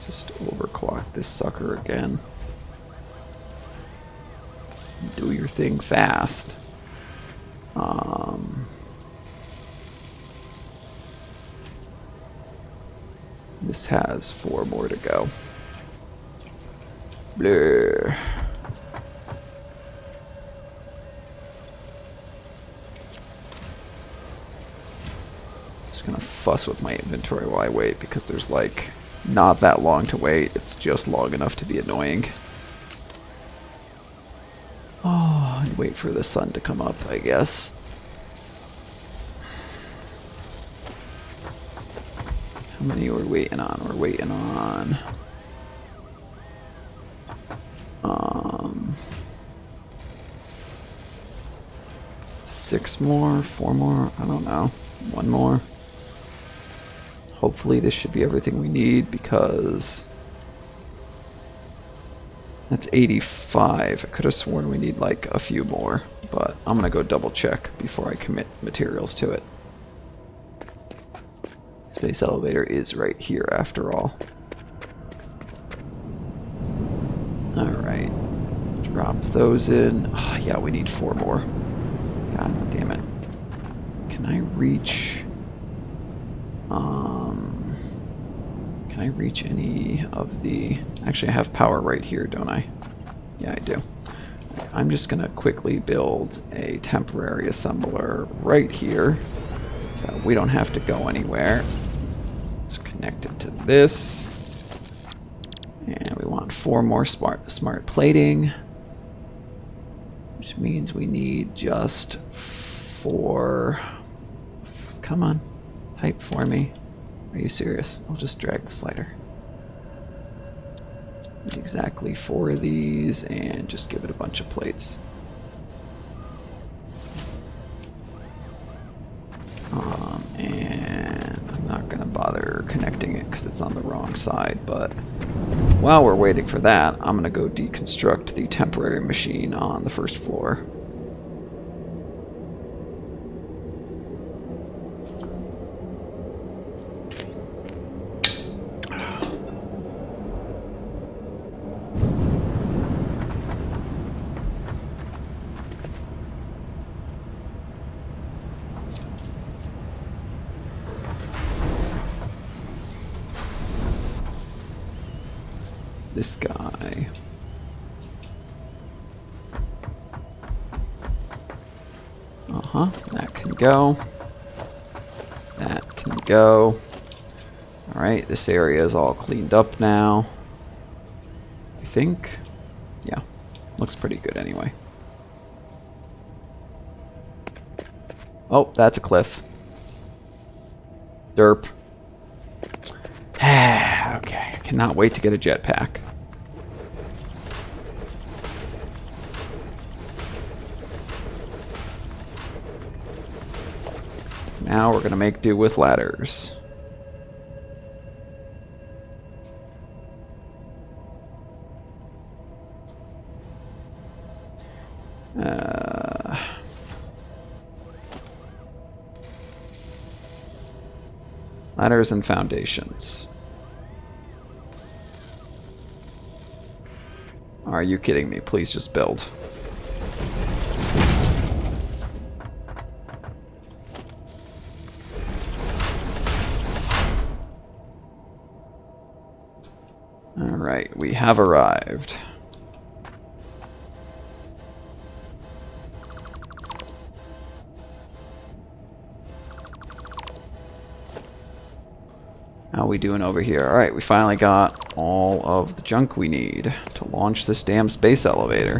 Just overclock this sucker again. Do your thing fast. This has 4 more to go. Blur. fuss with my inventory while I wait, because there's like not that long to wait. It's just long enough to be annoying. Oh, and wait for the sun to come up, I guess. How many are we waiting on? We're waiting on 6 more, 4 more, I don't know, 1 more. Hopefully this should be everything we need, because that's 85. I could have sworn we need like a few more, but I'm gonna go double check before I commit materials to it. Space elevator is right here after all. Alright, drop those in. Oh, yeah, we need 4 more. God damn it. Can I reach... Can I reach any of the... Actually, I have power right here, don't I? Yeah, I do. I'm just going to quickly build a temporary assembler right here, so that we don't have to go anywhere. It's connected to this. And we want 4 more smart plating, which means we need just 4... Come on, type for me. Are you serious? I'll just drag the slider. Need exactly 4 of these, and just give it a bunch of plates. And I'm not going to bother connecting it because it's on the wrong side, but while we're waiting for that, I'm going to go deconstruct the temporary machine on the first floor. This guy. That can go. That can go. Alright, this area is all cleaned up now, I think. Yeah, looks pretty good anyway. Oh, that's a cliff. Derp. Okay, I cannot wait to get a jetpack. Now we're gonna make do with ladders. Ladders and foundations. Are you kidding me? Please just build. Alright, we have arrived. How are we doing over here? Alright, we finally got all of the junk we need to launch this damn space elevator.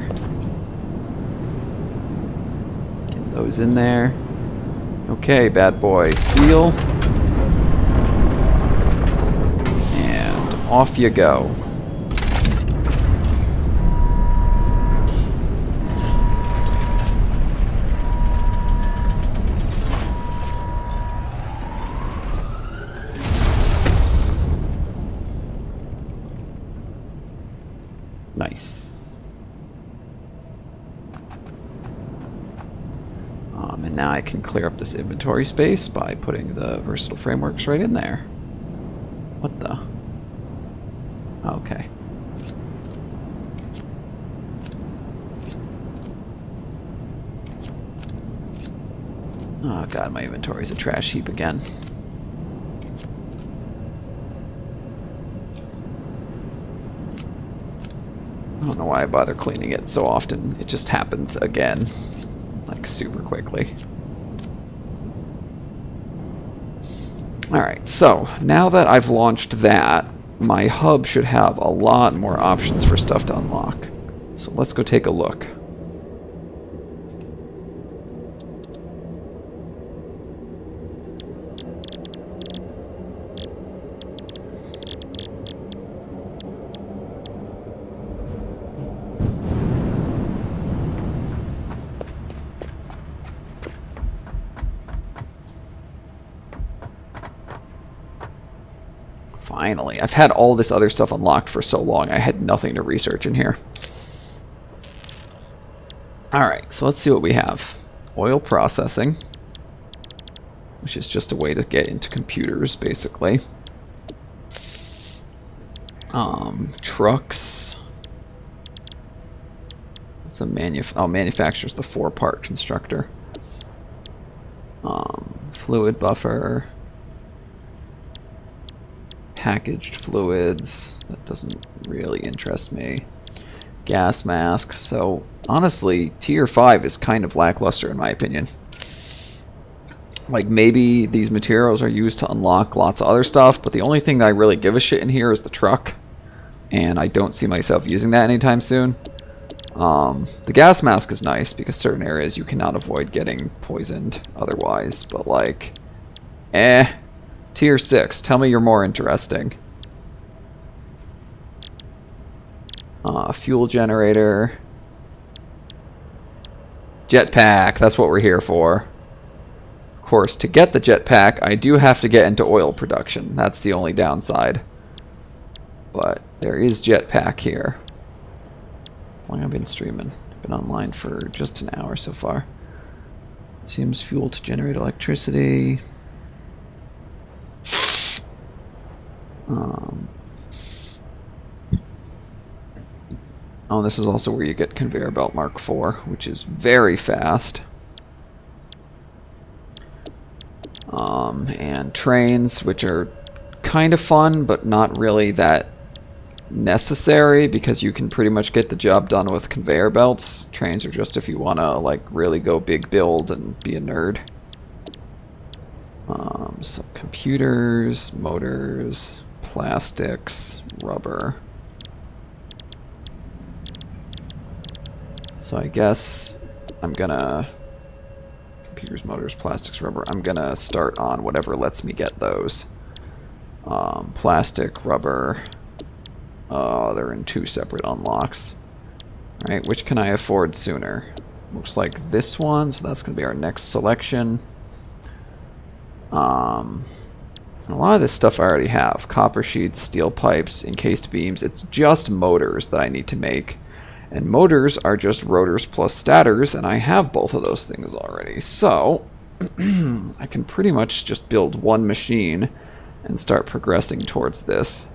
Get those in there. Okay, bad boy. Seal. And off you go. Nice. And now I can clear up this inventory space by putting the versatile frameworks right in there. What the? Okay. Oh god, my inventory is a trash heap again. I don't know why I bother cleaning it so often. It just happens again, like super quickly. Alright, so now that I've launched that, my hub should have a lot more options for stuff to unlock. So let's go take a look. Finally. I've had all this other stuff unlocked for so long, I had nothing to research in here. Alright, so let's see what we have. Oil processing, which is just a way to get into computers, basically. Trucks. It's a manufacturer's the 4-part constructor. Fluid buffer. Packaged fluids. That doesn't really interest me. Gas mask. So honestly, tier 5 is kind of lackluster in my opinion. Like, maybe these materials are used to unlock lots of other stuff, but the only thing that I really give a shit in here is the truck, and I don't see myself using that anytime soon. The gas mask is nice because certain areas you cannot avoid getting poisoned otherwise, but like, tier 6, tell me you're more interesting. Fuel generator. Jetpack, that's what we're here for. Of course, to get the jetpack, I do have to get into oil production. That's the only downside. But there is jetpack here. How long have I been streaming? I've been online for just an hour so far. Seems fuel to generate electricity. Oh, this is also where you get conveyor belt Mark IV, which is very fast. And trains, which are kind of fun, but not really that necessary, because you can pretty much get the job done with conveyor belts. Trains are just if you want to like really go big build and be a nerd. So computers, motors, plastics, rubber. So I guess I'm gonna computers, motors, plastics, rubber. I'm gonna start on whatever lets me get those. Plastic, rubber. Oh, they're in 2 separate unlocks. Alright, which can I afford sooner? Looks like this one, so that's gonna be our next selection. A lot of this stuff I already have. Copper sheets, steel pipes, encased beams. It's just motors that I need to make. And motors are just rotors plus stators, and I have both of those things already. So, I can pretty much just build one machine and start progressing towards this.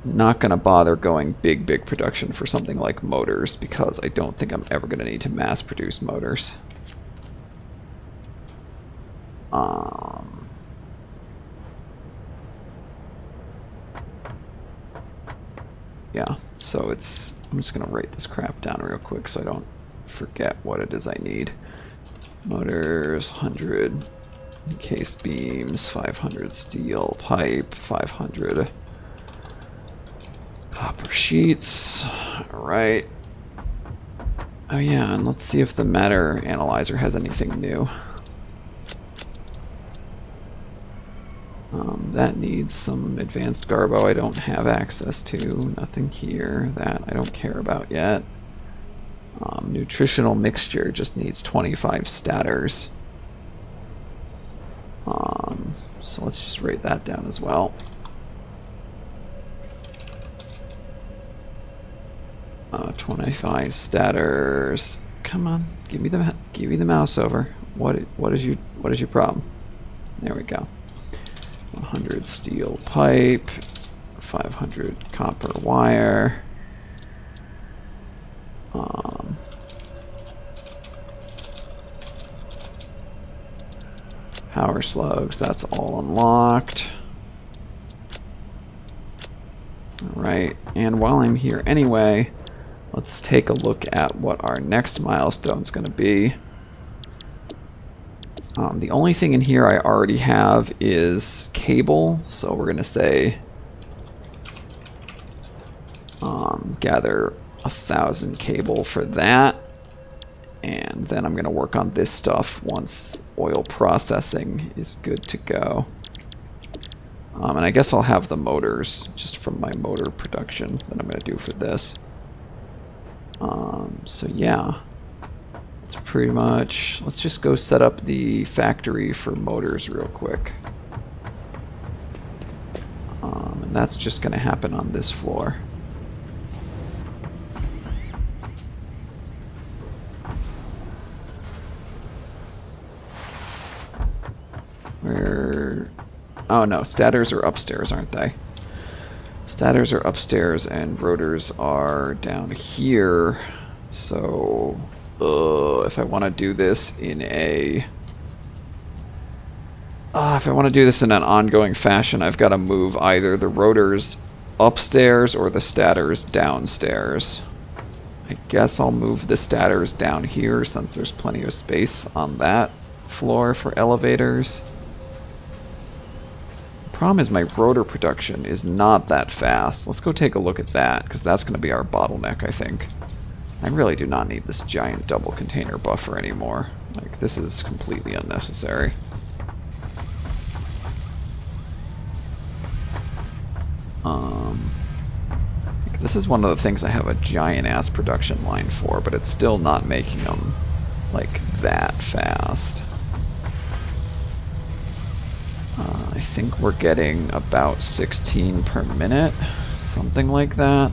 Not going to bother going big production for something like motors, because I don't think I'm ever going to need to mass produce motors. Yeah, so it's, I'm just going to write this crap down real quick so I don't forget what it is I need. Motors, 100 encased beams, 500 steel pipe, 500 copper sheets. Alright. Oh yeah, and let's see if the matter analyzer has anything new. That needs some advanced garbo I don't have access to. Nothing here. That I don't care about yet. Nutritional mixture just needs 25 stators. So let's just write that down as well. 25 stators. Come on, give me the mouse over. What is your problem? There we go. 100 steel pipe, 500 copper wire. Power slugs, that's all unlocked. Alright, and while I'm here anyway, let's take a look at what our next milestone's going to be. The only thing in here I already have is cable, so we're going to say gather 1,000 cable for that, and then I'm going to work on this stuff once oil processing is good to go. And I guess I'll have the motors just from my motor production that I'm going to do for this. So yeah, it's pretty much, let's just go set up the factory for motors real quick. And that's just going to happen on this floor. Oh no, stators are upstairs, aren't they? Stators are upstairs and rotors are down here. So, if I want to do this in a... if I want to do this in an ongoing fashion, I've got to move either the rotors upstairs or the stators downstairs. I guess I'll move the stators down here since there's plenty of space on that floor for elevators. Problem is my rotor production is not that fast. Let's go take a look at that, because that's going to be our bottleneck, I think. I really do not need this giant double container buffer anymore. Like, this is completely unnecessary. This is one of the things I have a giant ass production line for, but it's still not making them like that fast. I think we're getting about 16 per minute, something like that.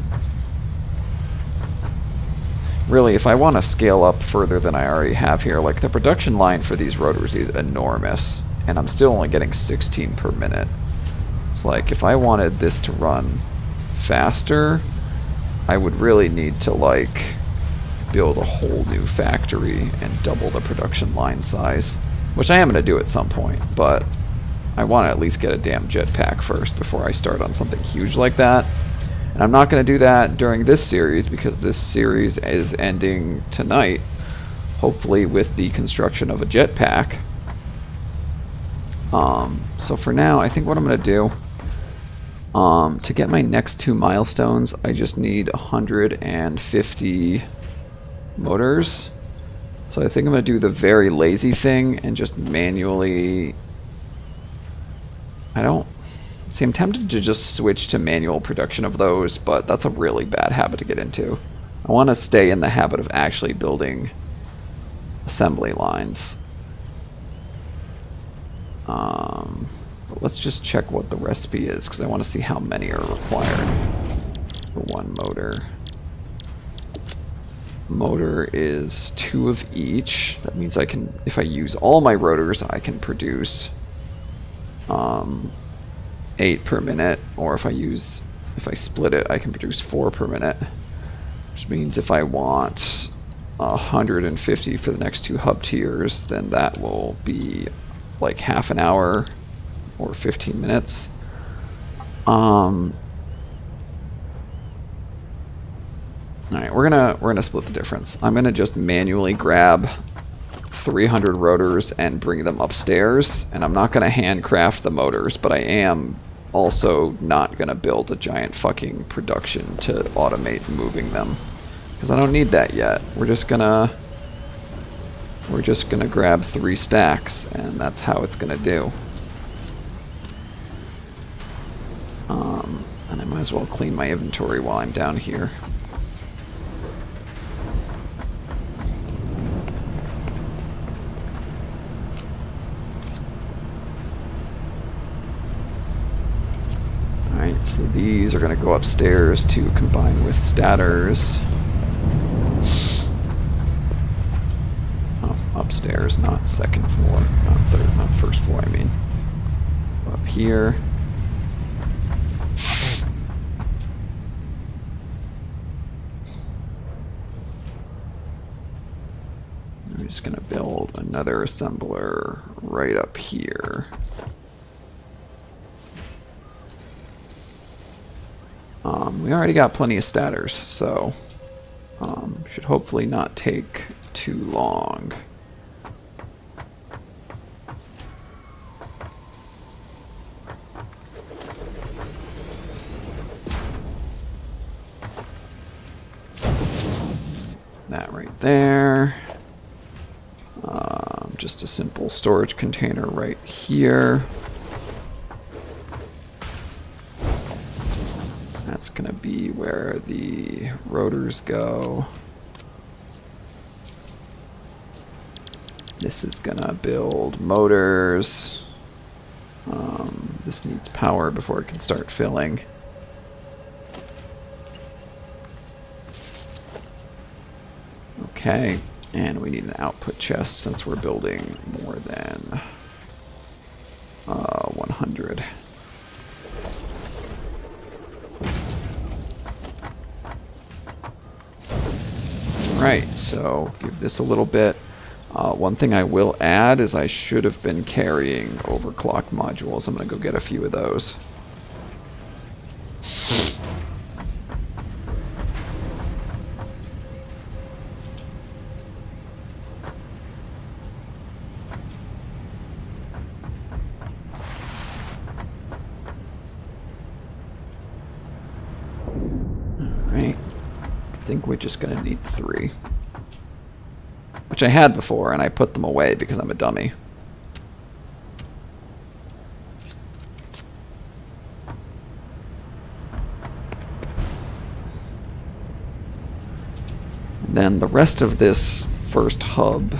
Really, if I want to scale up further than I already have here, like the production line for these rotors is enormous, and I'm still only getting 16 per minute. It's like, if I wanted this to run faster, I would really need to like build a whole new factory and double the production line size, which I am going to do at some point, but I want to at least get a damn jetpack first before I start on something huge like that. And I'm not going to do that during this series, because this series is ending tonight, hopefully with the construction of a jetpack. So for now, I think what I'm going to do, to get my next 2 milestones, I just need 150 motors. So I think I'm going to do the very lazy thing and just manually... I'm tempted to just switch to manual production of those, but that's a really bad habit to get into. I want to stay in the habit of actually building assembly lines. But let's just check what the recipe is, because I want to see how many are required for one motor. Motor is 2 of each. That means I can, if I use all my rotors, I can produce 8 per minute, or if I split it, I can produce 4 per minute, which means if I want 150 for the next 2 hub tiers, then that will be like half an hour or 15 minutes. Alright, we're gonna split the difference. I'm gonna just manually grab 300 rotors and bring them upstairs, and I'm not gonna handcraft the motors, but I am also not gonna build a giant fucking production to automate moving them, because I don't need that yet. We're just gonna grab 3 stacks, and that's how it's gonna do. And I might as well clean my inventory while I'm down here. Alright, so these are going to go upstairs to combine with stators. Oh, upstairs, not second floor, not third, not first floor, I mean. Up here. I'm just going to build another assembler right up here. We already got plenty of stators, so should hopefully not take too long. just a simple storage container right here. That's going to be where the rotors go. This is going to build motors. This needs power before it can start filling. Okay, and we need an output chest since we're building more than 100. Right, so give this a little bit. One thing I will add is I should have been carrying overclock modules. I'm going to go get a few of those. Alright, I think we're just going to need 3. Which I had before, and I put them away because I'm a dummy. And then the rest of this first hub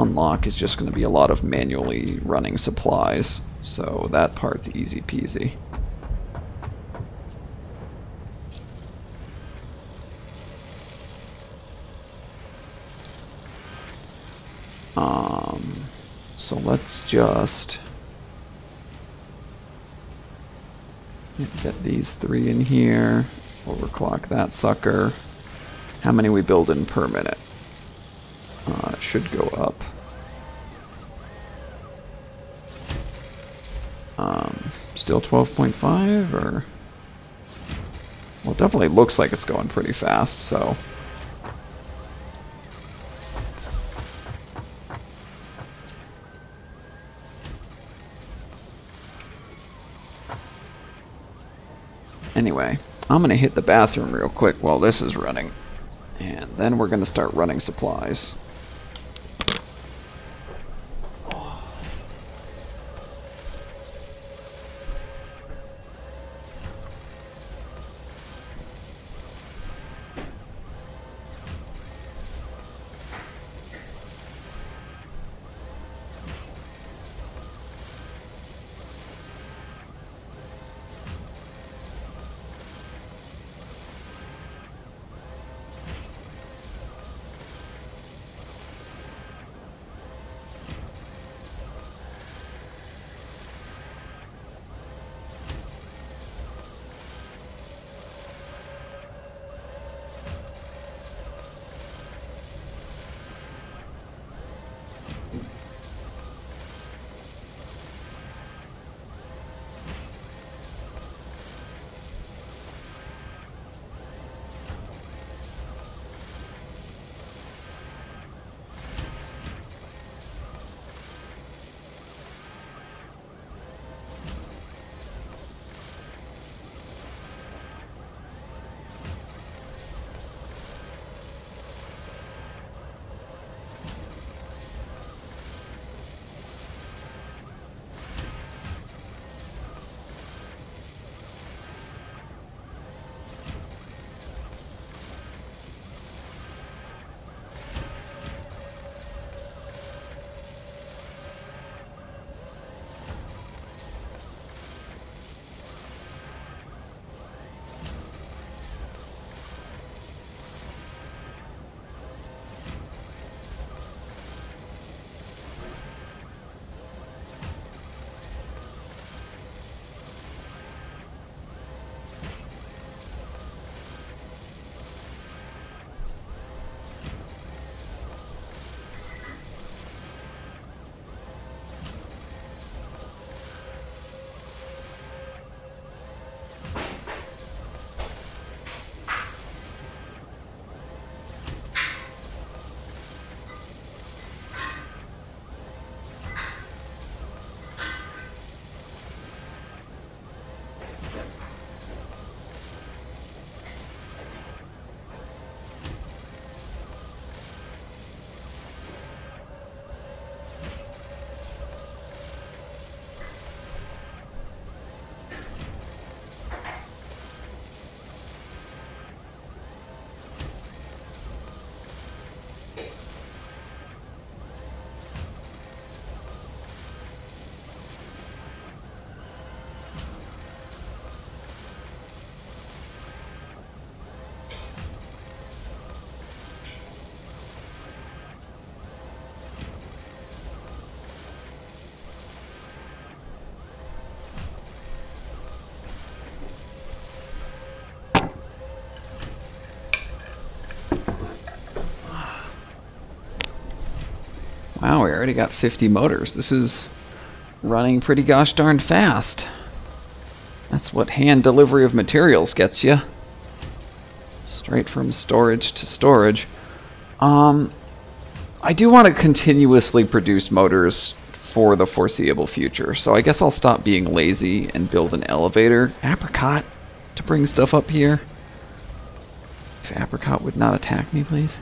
unlock is just going to be a lot of manually running supplies, so that part's easy peasy. So let's just get these 3 in here, overclock that sucker. How many we build in per minute? It should go up. Still 12.5 or? Well, it definitely looks like it's going pretty fast, so. Anyway, I'm going to hit the bathroom real quick while this is running, and then we're going to start running supplies. I already got 50 motors. This is running pretty gosh darn fast. That's what hand delivery of materials gets you. Straight from storage to storage. I do want to continuously produce motors for the foreseeable future, so I guess I'll stop being lazy and build an elevator. Apricot, to bring stuff up here. If Apricot would not attack me, please.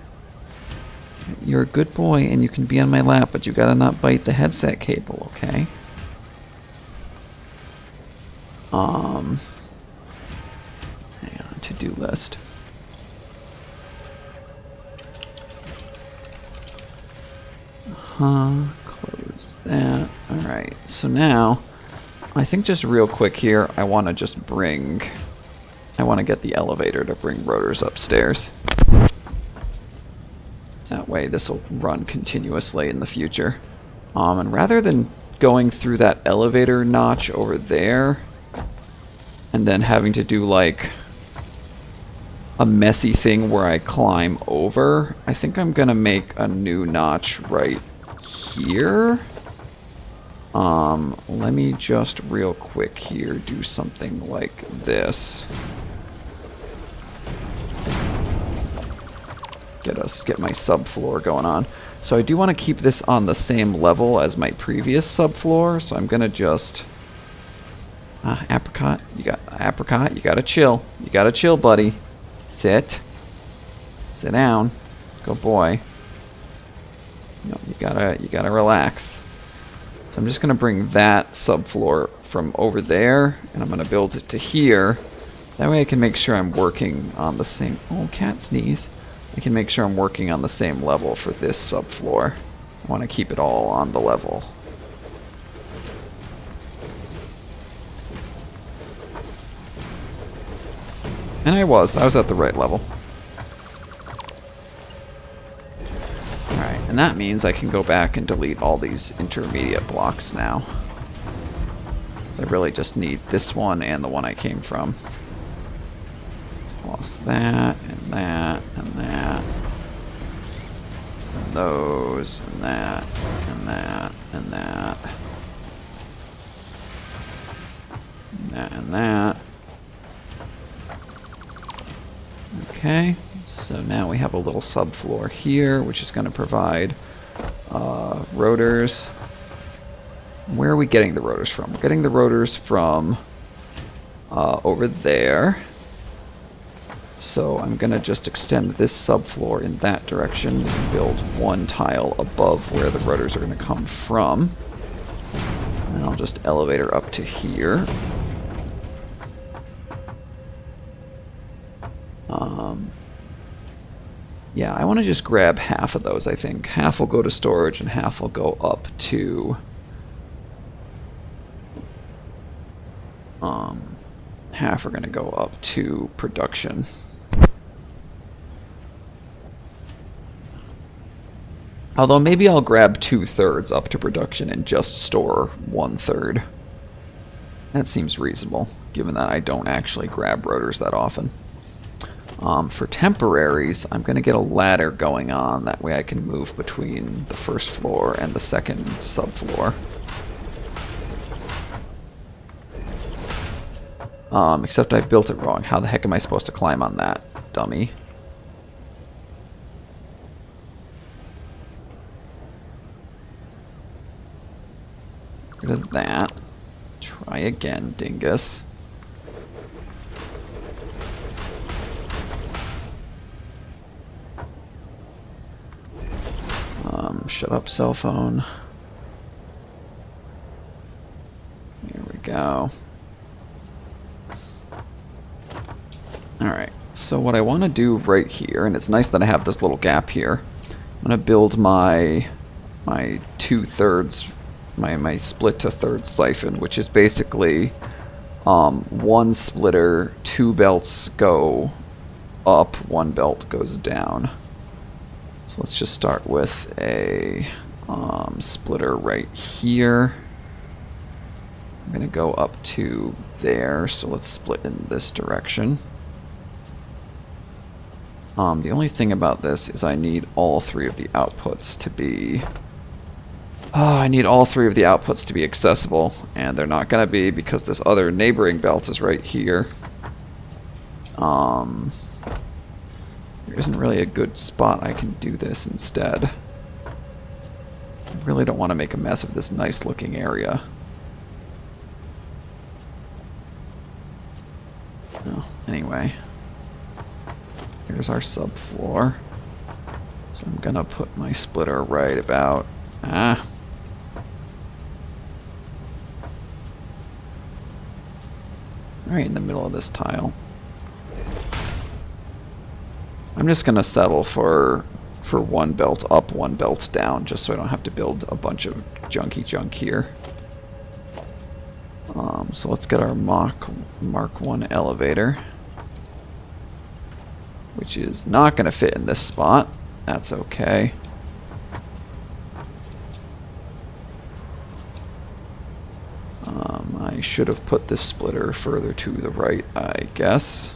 You're a good boy and you can be on my lap, but you gotta not bite the headset cable, okay? Hang on, to-do list. Close that. Alright, so now, I think just real quick here, I want to get the elevator to bring rotors upstairs. That way this will run continuously in the future. And rather than going through that elevator notch over there, and then having to do like a messy thing where I climb over, I think I'm gonna make a new notch right here. Let me just real quick here do something like this. Get my subfloor going on. So I do want to keep this on the same level as my previous subfloor, so I'm gonna just Apricot, you gotta chill. You gotta chill, buddy. Sit down. Good boy. No, you gotta relax. So I'm just gonna bring that subfloor from over there, and I'm gonna build it to here. That way I can make sure I'm working on the same. Oh, cat sneeze. I can make sure I'm working on the same level for this subfloor. I want to keep it all on the level. And I was at the right level. Alright, and that means I can go back and delete all these intermediate blocks now. So I really just need this one and the one I came from. Lost that, and that, and that. And those, and that, and that, and that. And that, and that. Okay, so now we have a little subfloor here, which is going to provide rotors. Where are we getting the rotors from? We're getting the rotors from over there. So I'm going to just extend this subfloor in that direction and build one tile above where the rotors are going to come from. And I'll just elevator up to here. Yeah, I want to just grab half of those, I think. Half will go to storage and half will go up to... half are going to go up to production. Although maybe I'll grab 2/3 up to production and just store 1/3. That seems reasonable, given that I don't actually grab rotors that often. For temporaries, I'm going to get a ladder going on. That way I can move between the first floor and the second subfloor. Except I've built it wrong. How the heck am I supposed to climb on that, dummy? Rid of that. Try again, dingus. Shut up, cell phone. Here we go. Alright, so what I want to do right here, and it's nice that I have this little gap here, I'm going to build my 2/3, my split to thirds siphon, which is basically one splitter, 2 belts go up, 1 belt goes down. So let's just start with a splitter right here. I'm going to go up to there, so let's split in this direction. The only thing about this is I need all 3 of the outputs to be Oh, I need all three of the outputs to be accessible, and they're not going to be because this other neighboring belt is right here. There isn't really a good spot I can do this instead. I really don't want to make a mess of this nice looking area. Oh, anyway. Here's our subfloor. So I'm gonna put my splitter right about... right in the middle of this tile. I'm just gonna settle for one belt up, one belt down, just so I don't have to build a bunch of junky junk here. So let's get our Mark 1 elevator, which is not going to fit in this spot. That's okay. I should have put this splitter further to the right, I guess.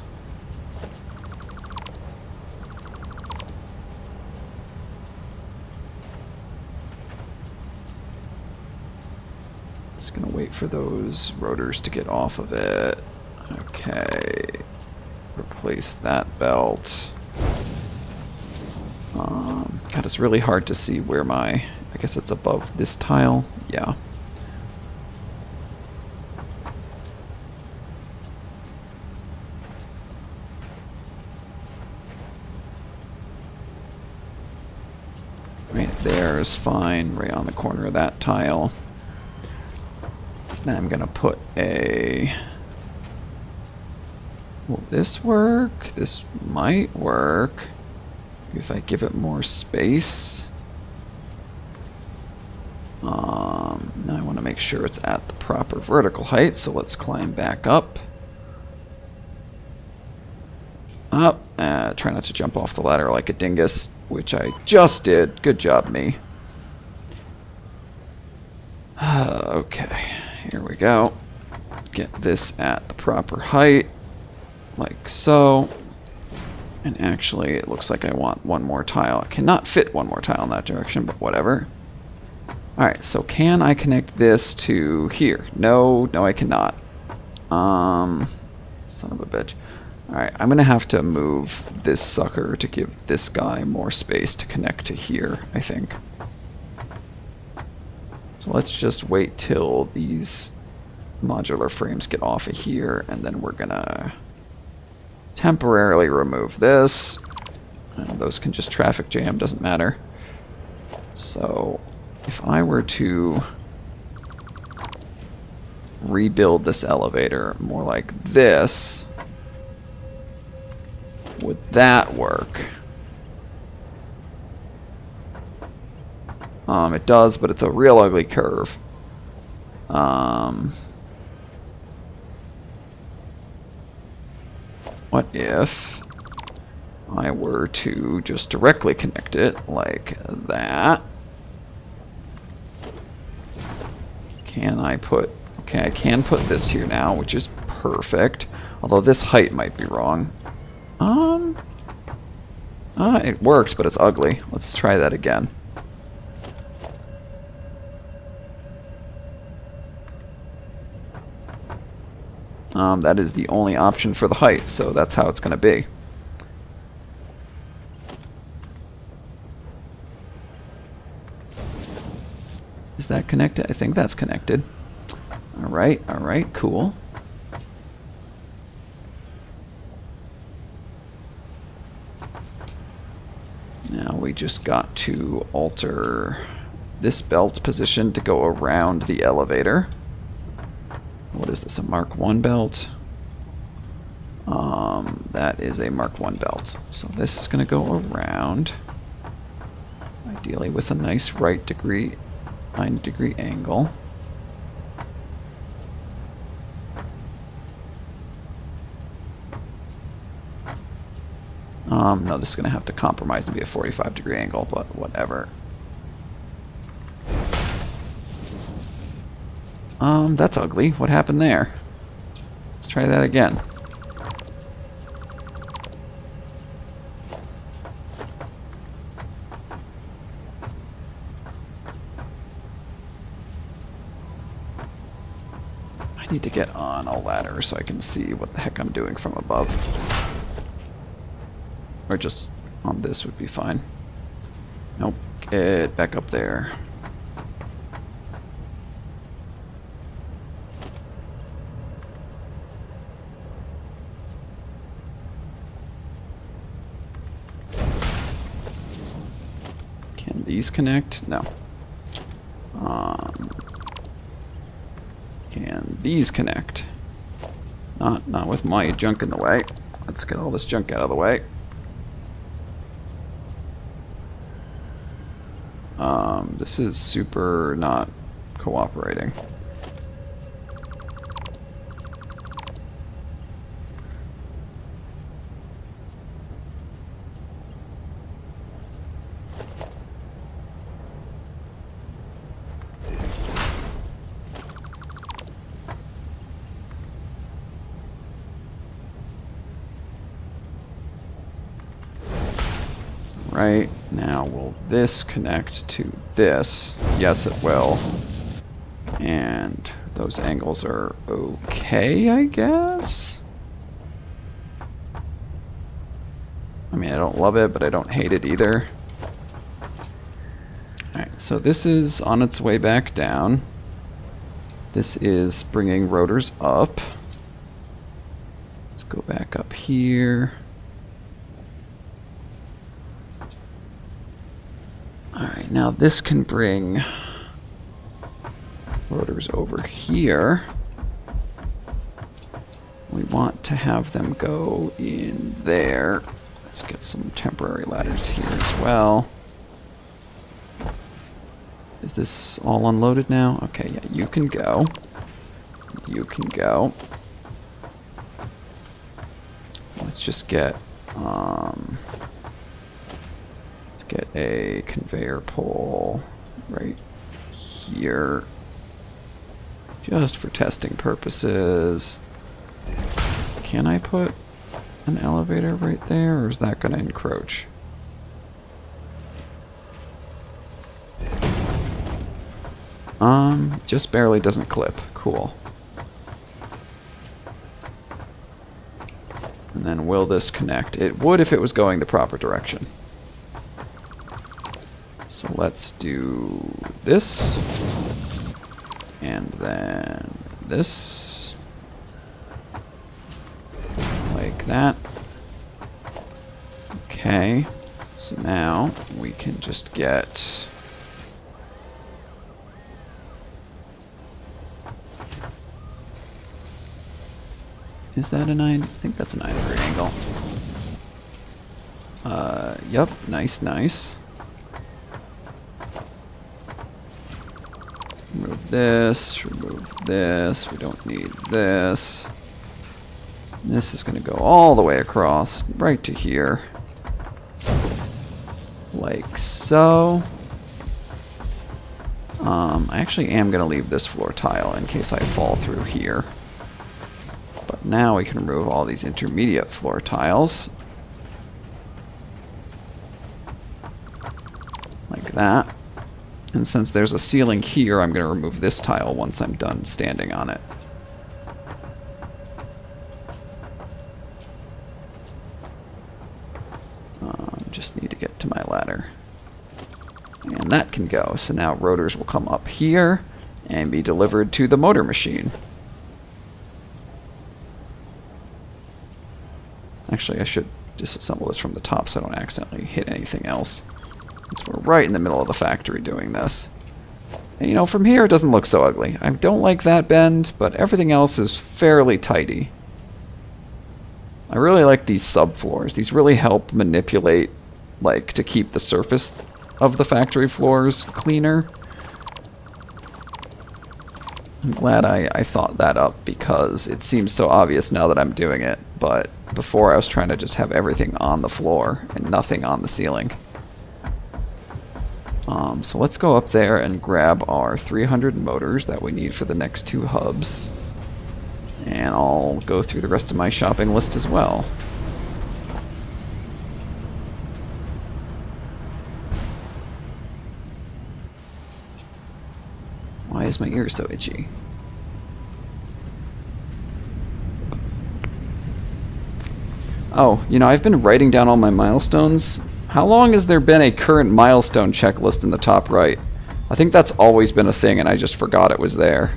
Just gonna wait for those rotors to get off of it. Okay. Replace that belt. God, it's really hard to see where my... I guess it's above this tile. Yeah. Right there is fine, right on the corner of that tile. Then I'm gonna put a... Will this work? This might work. If I give it more space. Now I want to make sure it's at the proper vertical height, so let's climb back up. Up. Try not to jump off the ladder like a dingus, which I just did. Good job, me. Okay, here we go. Get this at the proper height, like so. And actually, it looks like I want one more tile. I cannot fit one more tile in that direction, but whatever. Alright, so can I connect this to here? No, no I cannot. Son of a bitch. Alright, I'm going to have to move this sucker to give this guy more space to connect to here, I think. So let's just wait till these modular frames get off of here, and then we're going to temporarily remove this. And those can just traffic jam, doesn't matter. So if I were to rebuild this elevator more like this, would that work? It does, but it's a real ugly curve. What if I were to just directly connect it like that? Can I put... Okay, I can put this here now, which is perfect. Although this height might be wrong. It works, but it's ugly. Let's try that again. That is the only option for the height, so that's how it's going to be. Is that connected? I think that's connected. Alright, cool. Now we just got to alter this belt's position to go around the elevator. What is this, a Mark 1 belt? That is a Mark 1 belt. So this is going to go around, ideally with a nice 90-degree angle. No, this is going to have to compromise and be a 45-degree angle, but whatever. That's ugly. What happened there? Let's try that again. Need to get on a ladder so I can see what the heck I'm doing from above. Or just on this would be fine. Nope, get back up there. Can these connect? No. Can these connect? Not with my junk in the way. Let's get all this junk out of the way. This is super not cooperating. Right, now will this connect to this? Yes, it will. And those angles are okay, I guess? I mean, I don't love it, but I don't hate it either. Alright, so this is on its way back down. This is bringing rotors up. Let's go back up here. Alright, now this can bring rotors over here. We want to have them go in there. Let's get some temporary ladders here as well. Is this all unloaded now? Okay, yeah, you can go. You can go. Let's just get get a conveyor pole right here, just for testing purposes. Can I put an elevator right there, or is that going to encroach? Just barely doesn't clip. Cool. And then will this connect? It would if it was going the proper direction. So let's do this, and then this, like that. Okay, so now we can just get is that a 9? I think that's a 9-degree angle. Yep, nice, nice. Remove this, we don't need this. This is going to go all the way across, right to here. Like so. I actually am going to leave this floor tile in case I fall through here. But now we can remove all these intermediate floor tiles. Like that. And since there's a ceiling here, I'm going to remove this tile once I'm done standing on it. Just need to get to my ladder. And that can go. So now rotors will come up here and be delivered to the motor machine. Actually, I should disassemble this from the top so I don't accidentally hit anything else. Since we're right in the middle of the factory doing this. And you know, from here it doesn't look so ugly. I don't like that bend, but everything else is fairly tidy. I really like these subfloors. These really help manipulate, like, to keep the surface of the factory floors cleaner. I'm glad I thought that up because it seems so obvious now that I'm doing it, but before I was trying to just have everything on the floor and nothing on the ceiling. So let's go up there and grab our 300 motors that we need for the next 2 hubs. And I'll go through the rest of my shopping list as well. Why is my ear so itchy? Oh, you know, I've been writing down all my milestones. How long has there been a current milestone checklist in the top right? I think that's always been a thing and I just forgot it was there.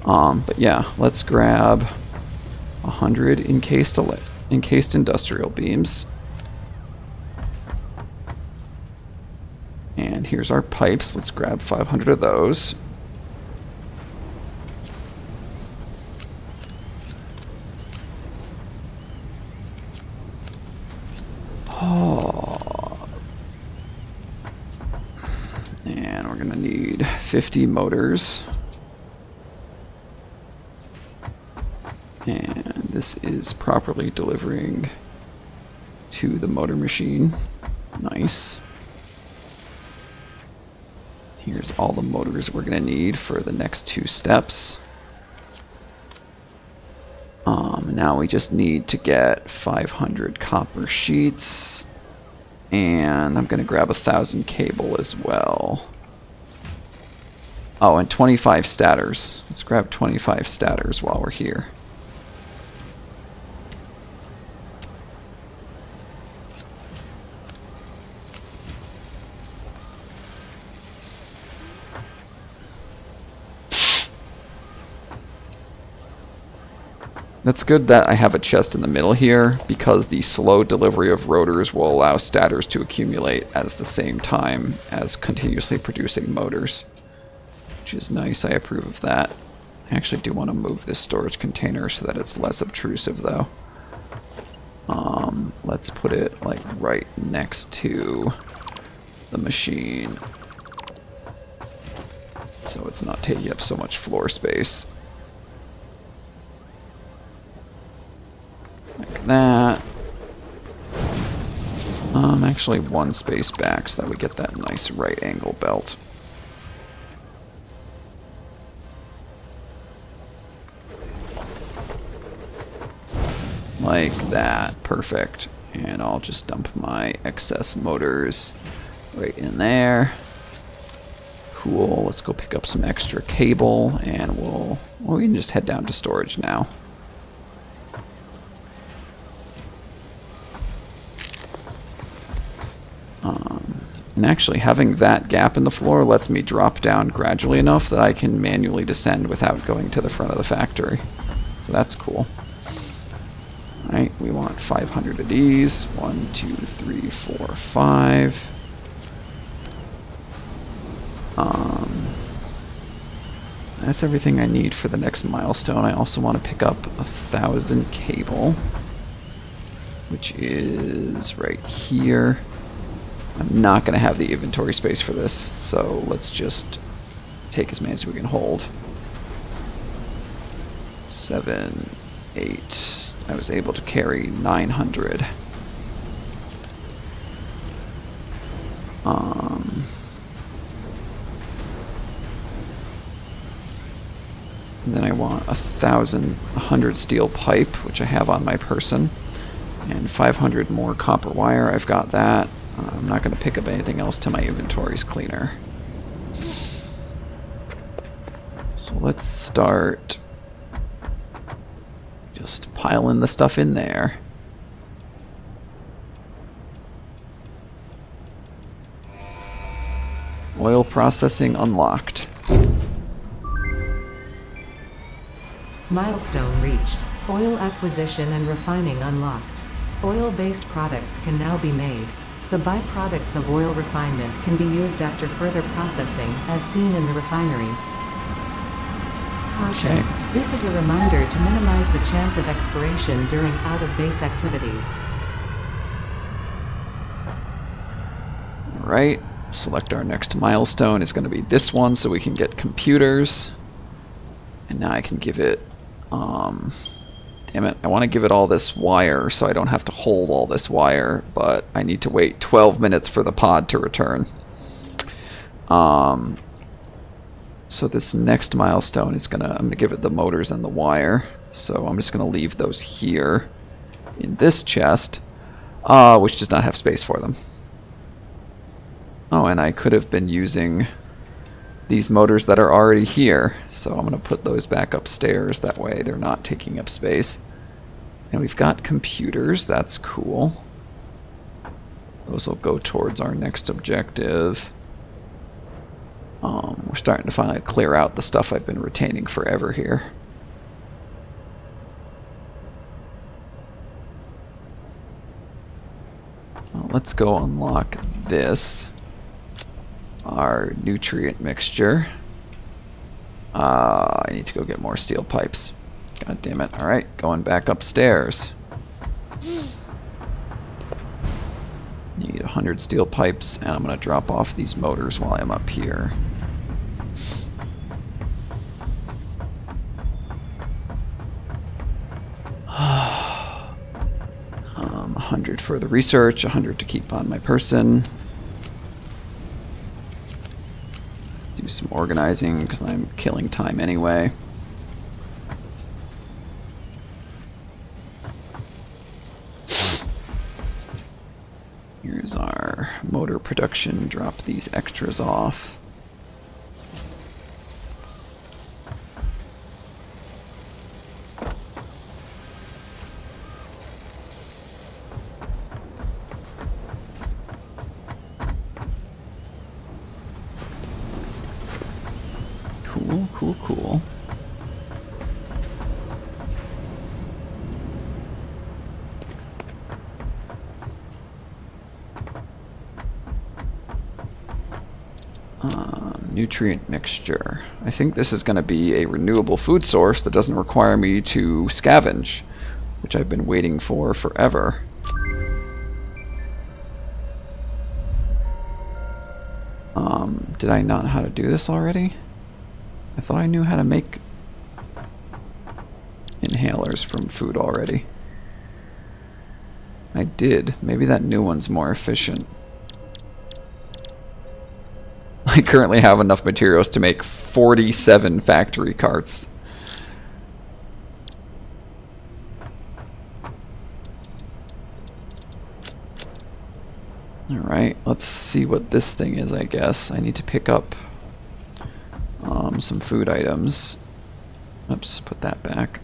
But yeah, let's grab 100 encased industrial beams. And here's our pipes. Let's grab 500 of those. Oh. And we're gonna need 50 motors. And this is properly delivering to the motor machine. Nice. Here's all the motors we're going to need for the next 2 steps. Now we just need to get 500 copper sheets. And I'm going to grab 1,000 cable as well. Oh, and 25 stators. Let's grab 25 stators while we're here. That's good that I have a chest in the middle here, because the slow delivery of rotors will allow stators to accumulate at the same time as continuously producing motors. Which is nice, I approve of that. I actually do want to move this storage container so that it's less obtrusive though. Let's put it like right next to the machine, so it's not taking up so much floor space. Like that. Actually one space back so that we get that nice right angle belt. Like that. Perfect. And I'll just dump my excess motors right in there. Cool. Let's go pick up some extra cable and we can just head down to storage now. And actually having that gap in the floor lets me drop down gradually enough that I can manually descend without going to the front of the factory. So that's cool. Alright, we want 500 of these. 1, 2, 3, 4, 5. That's everything I need for the next milestone. I also want to pick up 1,000 cable, which is right here. I'm not going to have the inventory space for this, so let's just take as many as we can hold. 7, 8. I was able to carry 900. And then I want 100 steel pipe, which I have on my person, and 500 more copper wire. I've got that. I'm not going to pick up anything else till my inventory's cleaner. So let's start just piling the stuff in there. Oil processing unlocked. Milestone reached. Oil acquisition and refining unlocked. Oil-based products can now be made. The byproducts of oil refinement can be used after further processing, as seen in the refinery. Caution. Okay. This is a reminder to minimize the chance of expiration during out-of-base activities. Alright, select our next milestone. It's going to be this one so we can get computers. And now I can give it... Damn it, I want to give it all this wire so I don't have to hold all this wire, but I need to wait 12 minutes for the pod to return. So this next milestone is I'm gonna give it the motors and the wire. So I'm just gonna leave those here in this chest, which does not have space for them. Oh, and I could have been using these motors that are already here, so I'm going to put those back upstairs, that way they're not taking up space. And we've got computers, that's cool. Those will go towards our next objective. We're starting to finally clear out the stuff I've been retaining forever here. Well, let's go unlock this. Our nutrient mixture. I need to go get more steel pipes. God damn it. Alright, going back upstairs. Need 100 steel pipes, and I'm going to drop off these motors while I'm up here. 100 for the research, 100 to keep on my person. Do some organizing because I'm killing time anyway. Here's our motor production. Drop these extras off. Cool, cool, cool. Nutrient mixture. I think this is going to be a renewable food source that doesn't require me to scavenge, which I've been waiting for forever. Did I not know how to do this already? I thought I knew how to make inhalers from food already. I did. Maybe that new one's more efficient. I currently have enough materials to make 47 factory carts. Alright, let's see what this thing is, I guess. I need to pick up some food items. Oops, put that back.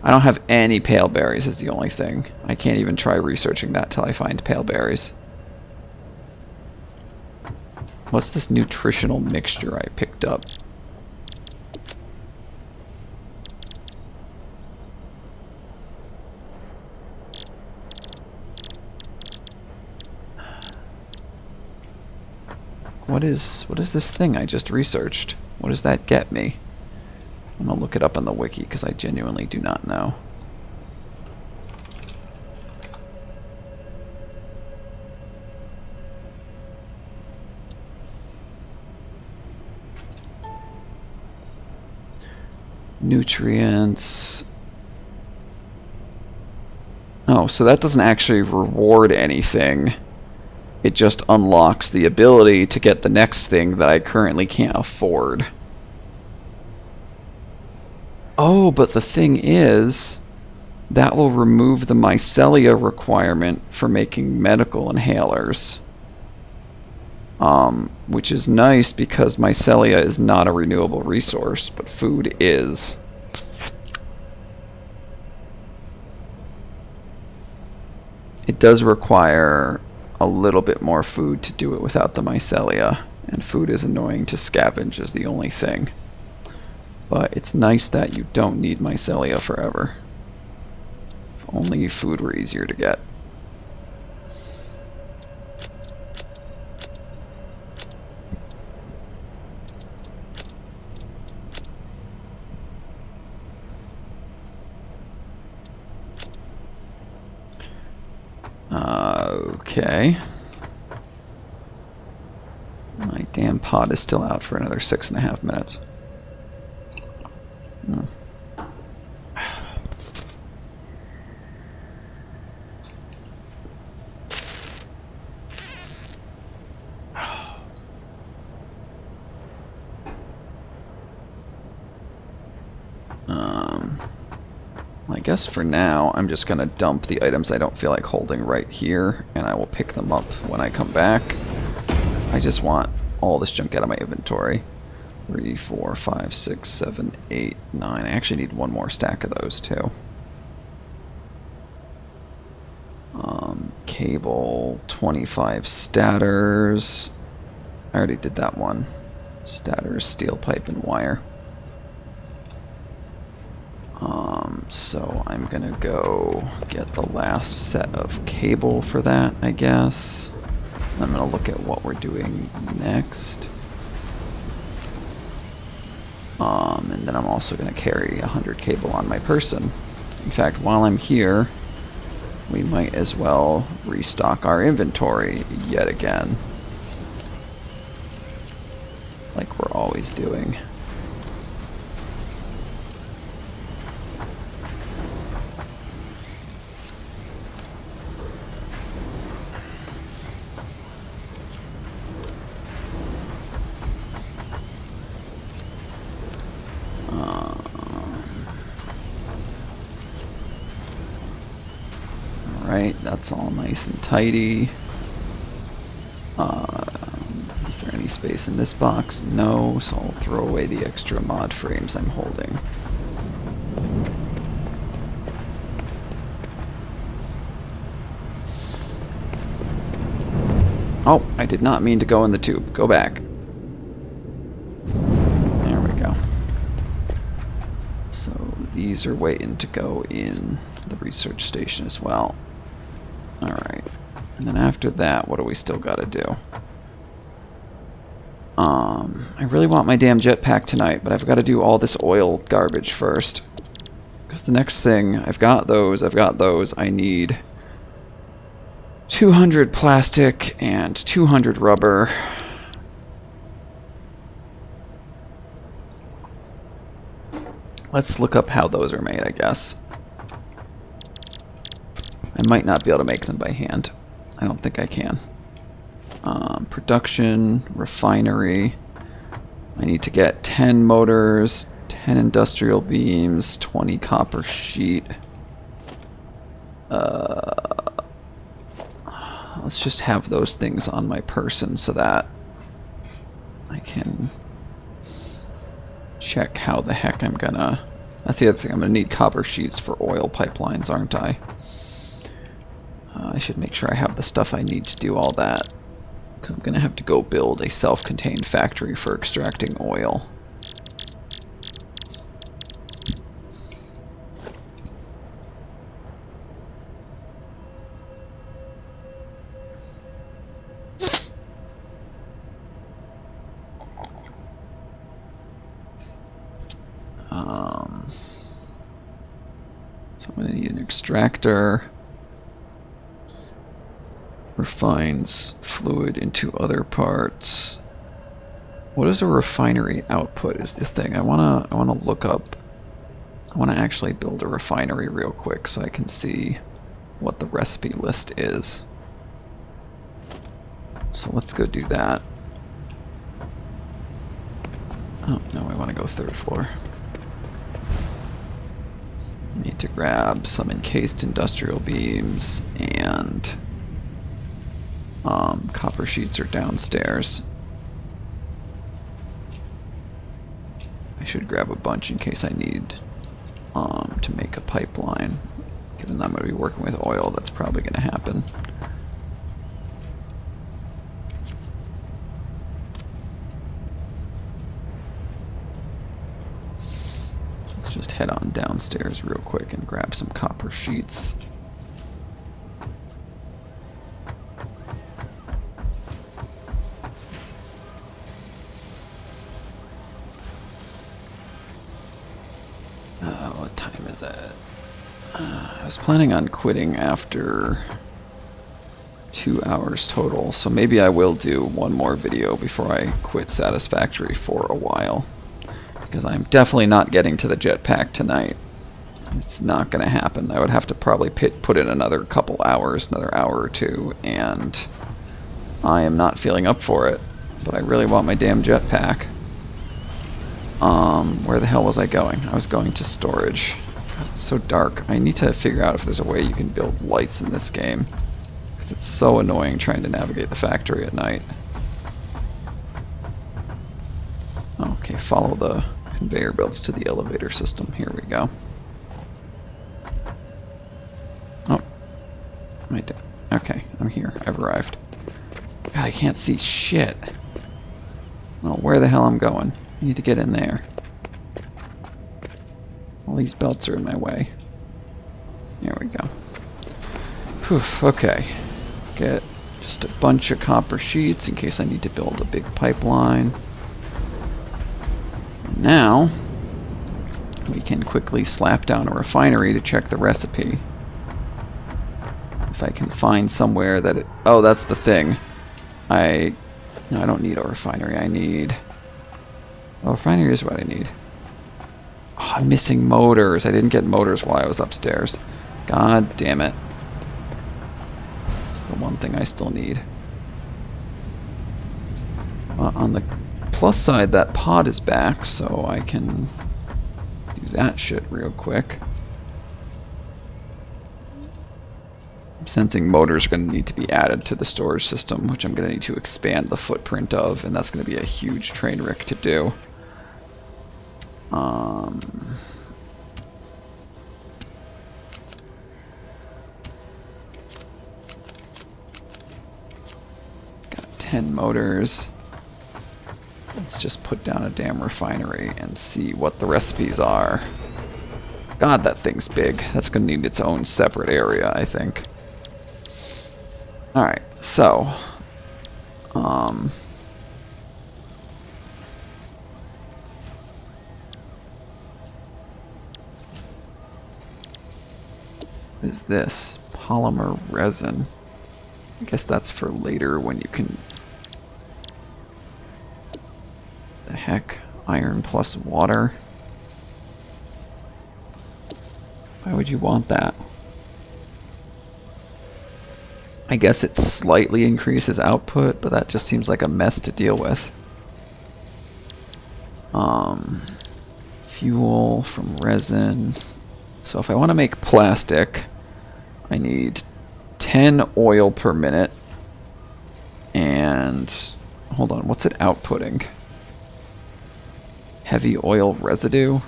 I don't have any pale berries is the only thing. I can't even try researching that till I find pale berries. What's this nutritional mixture I picked up? What is this thing I just researched? What does that get me? I'm gonna look it up on the wiki because I genuinely do not know. Nutrients. Oh, so that doesn't actually reward anything. It just unlocks the ability to get the next thing that I currently can't afford. Oh, but the thing is, that will remove the mycelia requirement for making medical inhalers. Which is nice because mycelia is not a renewable resource, but food is. It does require a little bit more food to do it without the mycelia, and food is annoying to scavenge is the only thing. But it's nice that you don't need mycelia forever. If only food were easier to get. Okay. My damn pod is still out for another 6.5 minutes. I guess for now, I'm just going to dump the items I don't feel like holding right here, and I will pick them up when I come back. I just want all this junk out of my inventory. 3, 4, 5, 6, 7, 8, 9. I actually need one more stack of those, too. cable, 25 stators. I already did that one. Stators, steel pipe, and wire. So I'm gonna go get the last set of cable for that, I guess. I'm gonna look at what we're doing next. And then I'm also gonna carry 100 cable on my person. In fact, while I'm here, we might as well restock our inventory yet again. Like we're always doing. Alright, that's all nice and tidy. Is there any space in this box? No, so I'll throw away the extra mod frames I'm holding. Oh, I did not mean to go in the tube. Go back. There we go. So these are waiting to go in the research station as well. Alright. And then after that, what do we still gotta do? I really want my damn jetpack tonight, but I've got to do all this oil garbage first. Because the next thing, I've got those, I need 200 plastic and 200 rubber. Let's look up how those are made, I guess. I might not be able to make them by hand. I don't think I can. Production, refinery. I need to get 10 motors, 10 industrial beams, 20 copper sheet. Let's just have those things on my person so that I can check how the heck I'm gonna... That's the other thing, I'm gonna need copper sheets for oil pipelines, aren't I? I should make sure I have the stuff I need to do all that. I'm gonna have to go build a self-contained factory for extracting oil. So I'm gonna need an extractor. Refines fluid into other parts. What is a refinery output is the thing. I wanna look up. I wanna actually build a refinery real quick so I can see what the recipe list is. So let's go do that. Oh no, I wanna go third floor. Need to grab some encased industrial beams and copper sheets are downstairs. I should grab a bunch in case I need to make a pipeline. Given that I'm going to be working with oil, that's probably going to happen. Let's just head on downstairs real quick and grab some copper sheets. What time is it? I was planning on quitting after 2 hours total, so maybe I will do one more video before I quit Satisfactory for a while. Because I'm definitely not getting to the jetpack tonight. It's not going to happen. I would have to probably put in another couple hours, another hour or two, and I am not feeling up for it. But I really want my damn jetpack. Where the hell was I going? I was going to storage. God, it's so dark. I need to figure out if there's a way you can build lights in this game. Because it's so annoying trying to navigate the factory at night. Okay, follow the conveyor belts to the elevator system. Here we go. Oh. Okay, can't see shit. Oh, where the hell I'm going? I need to get in there. All these belts are in my way. There we go. Whew, okay. Get just a bunch of copper sheets in case I need to build a big pipeline. And now, we can quickly slap down a refinery to check the recipe. If I can find somewhere that it... Oh, that's the thing. No, I don't need a refinery. I need... A refinery is what I need. Oh, I'm missing motors. I didn't get motors while I was upstairs. God damn it. That's the one thing I still need. On the plus side, that pod is back, so I can do that shit real quick. I'm sensing motors are going to need to be added to the storage system, which I'm going to need to expand the footprint of, and that's going to be a huge train wreck to do. Got 10 motors. Let's just put down a damn refinery and see what the recipes are. God, that thing's big. That's going to need its own separate area, I think. Alright, so... what is this? Polymer resin. I guess that's for later when you can... The heck? Iron plus water? Why would you want that? I guess it slightly increases output, but that just seems like a mess to deal with. Fuel from resin. So if I want to make plastic, I need 10 oil per minute. And hold on, what's it outputting? Heavy oil residue?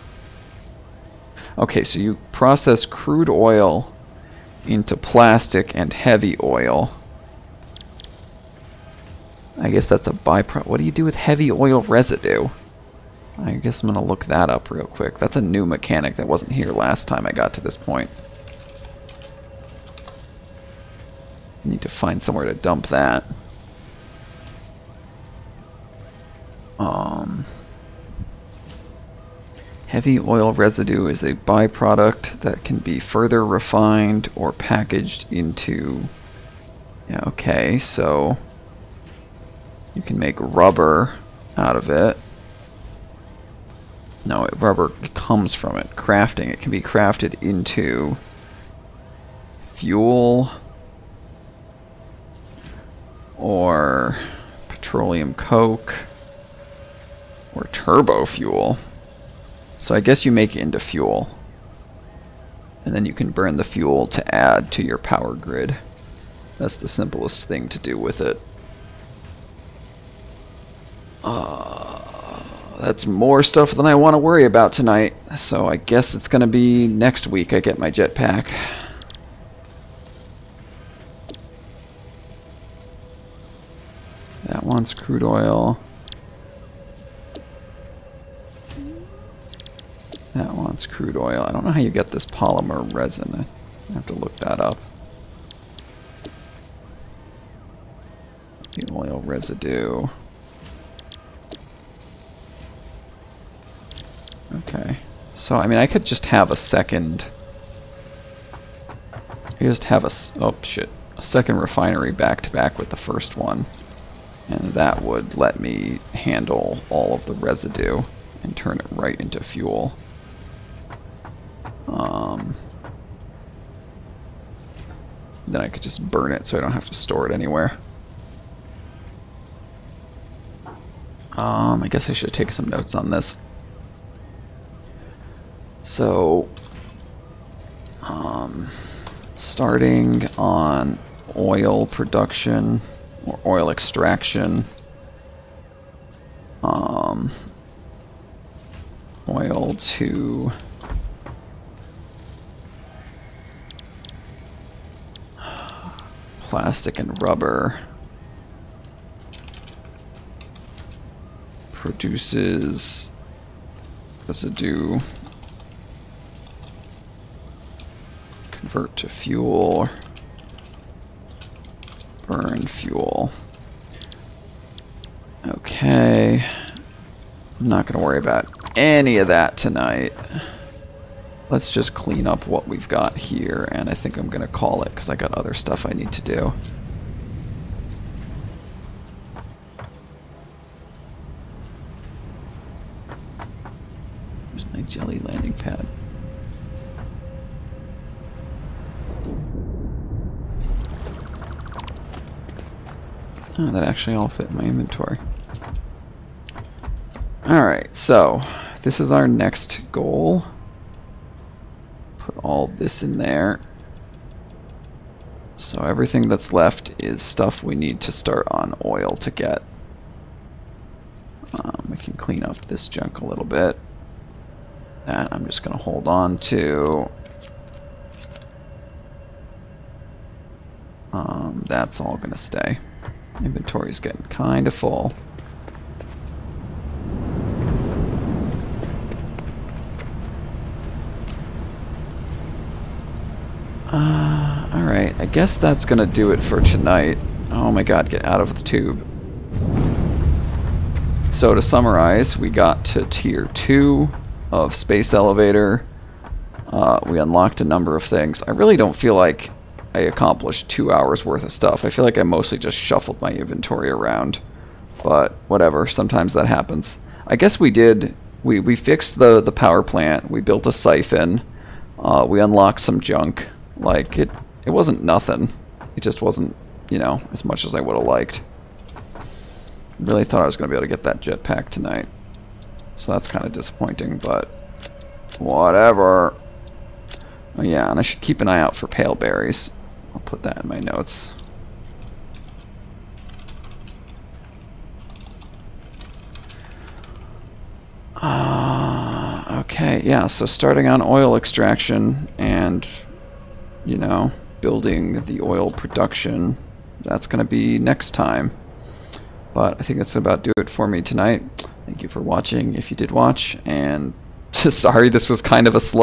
Okay, so you process crude oil into plastic and heavy oil. I guess that's a byproduct. What do you do with heavy oil residue? I guess I'm gonna look that up real quick. That's a new mechanic that wasn't here last time I got to this point. Need to find somewhere to dump that. Heavy oil residue is a byproduct that can be further refined or packaged into... Yeah, okay, so you can make rubber out of it. No, rubber comes from it. Crafting. It can be crafted into fuel or petroleum coke or turbo fuel. So I guess you make it into fuel, and then you can burn the fuel to add to your power grid. That's the simplest thing to do with it. That's more stuff than I want to worry about tonight, so I guess it's going to be next week I get my jetpack. That wants crude oil. That wants crude oil. I don't know how you get this polymer resin. I have to look that up. The oil residue. Okay. So, I mean, I could just have a second... oh, shit. A second refinery back-to-back with the first one. And that would let me handle all of the residue and turn it right into fuel. Then I could just burn it so I don't have to store it anywhere. I guess I should take some notes on this. So, starting on oil production or oil extraction, oil to plastic and rubber, produces residue, convert to fuel, burn fuel. Okay, I'm not going to worry about any of that tonight. Let's just clean up what we've got here, and I think I'm going to call it because I got other stuff I need to do. There's my jelly landing pad. Oh, that actually all fit in my inventory. Alright, so this is our next goal. Put all this in there. So everything that's left is stuff we need to start on oil to get. We can clean up this junk a little bit. That I'm just going to hold on to. That's all going to stay. Inventory's getting kind of full. Alright, I guess that's gonna do it for tonight. Oh my god, get out of the tube. So to summarize, we got to tier 2 of space elevator. We unlocked a number of things. I really don't feel like I accomplished 2 hours worth of stuff. I feel like I mostly just shuffled my inventory around. But whatever, sometimes that happens. I guess we did. We fixed the power plant. We built a siphon. We unlocked some junk. Like, it wasn't nothing. It just wasn't, you know, as much as I would have liked. Really thought I was going to be able to get that jetpack tonight. So that's kind of disappointing, but whatever. Oh yeah, and I should keep an eye out for pale berries. I'll put that in my notes. Okay, yeah, so starting on oil extraction and, you know, building the oil production, that's going to be next time. But I think that's about do it for me tonight. Thank you for watching, if you did watch, and sorry this was kind of a slow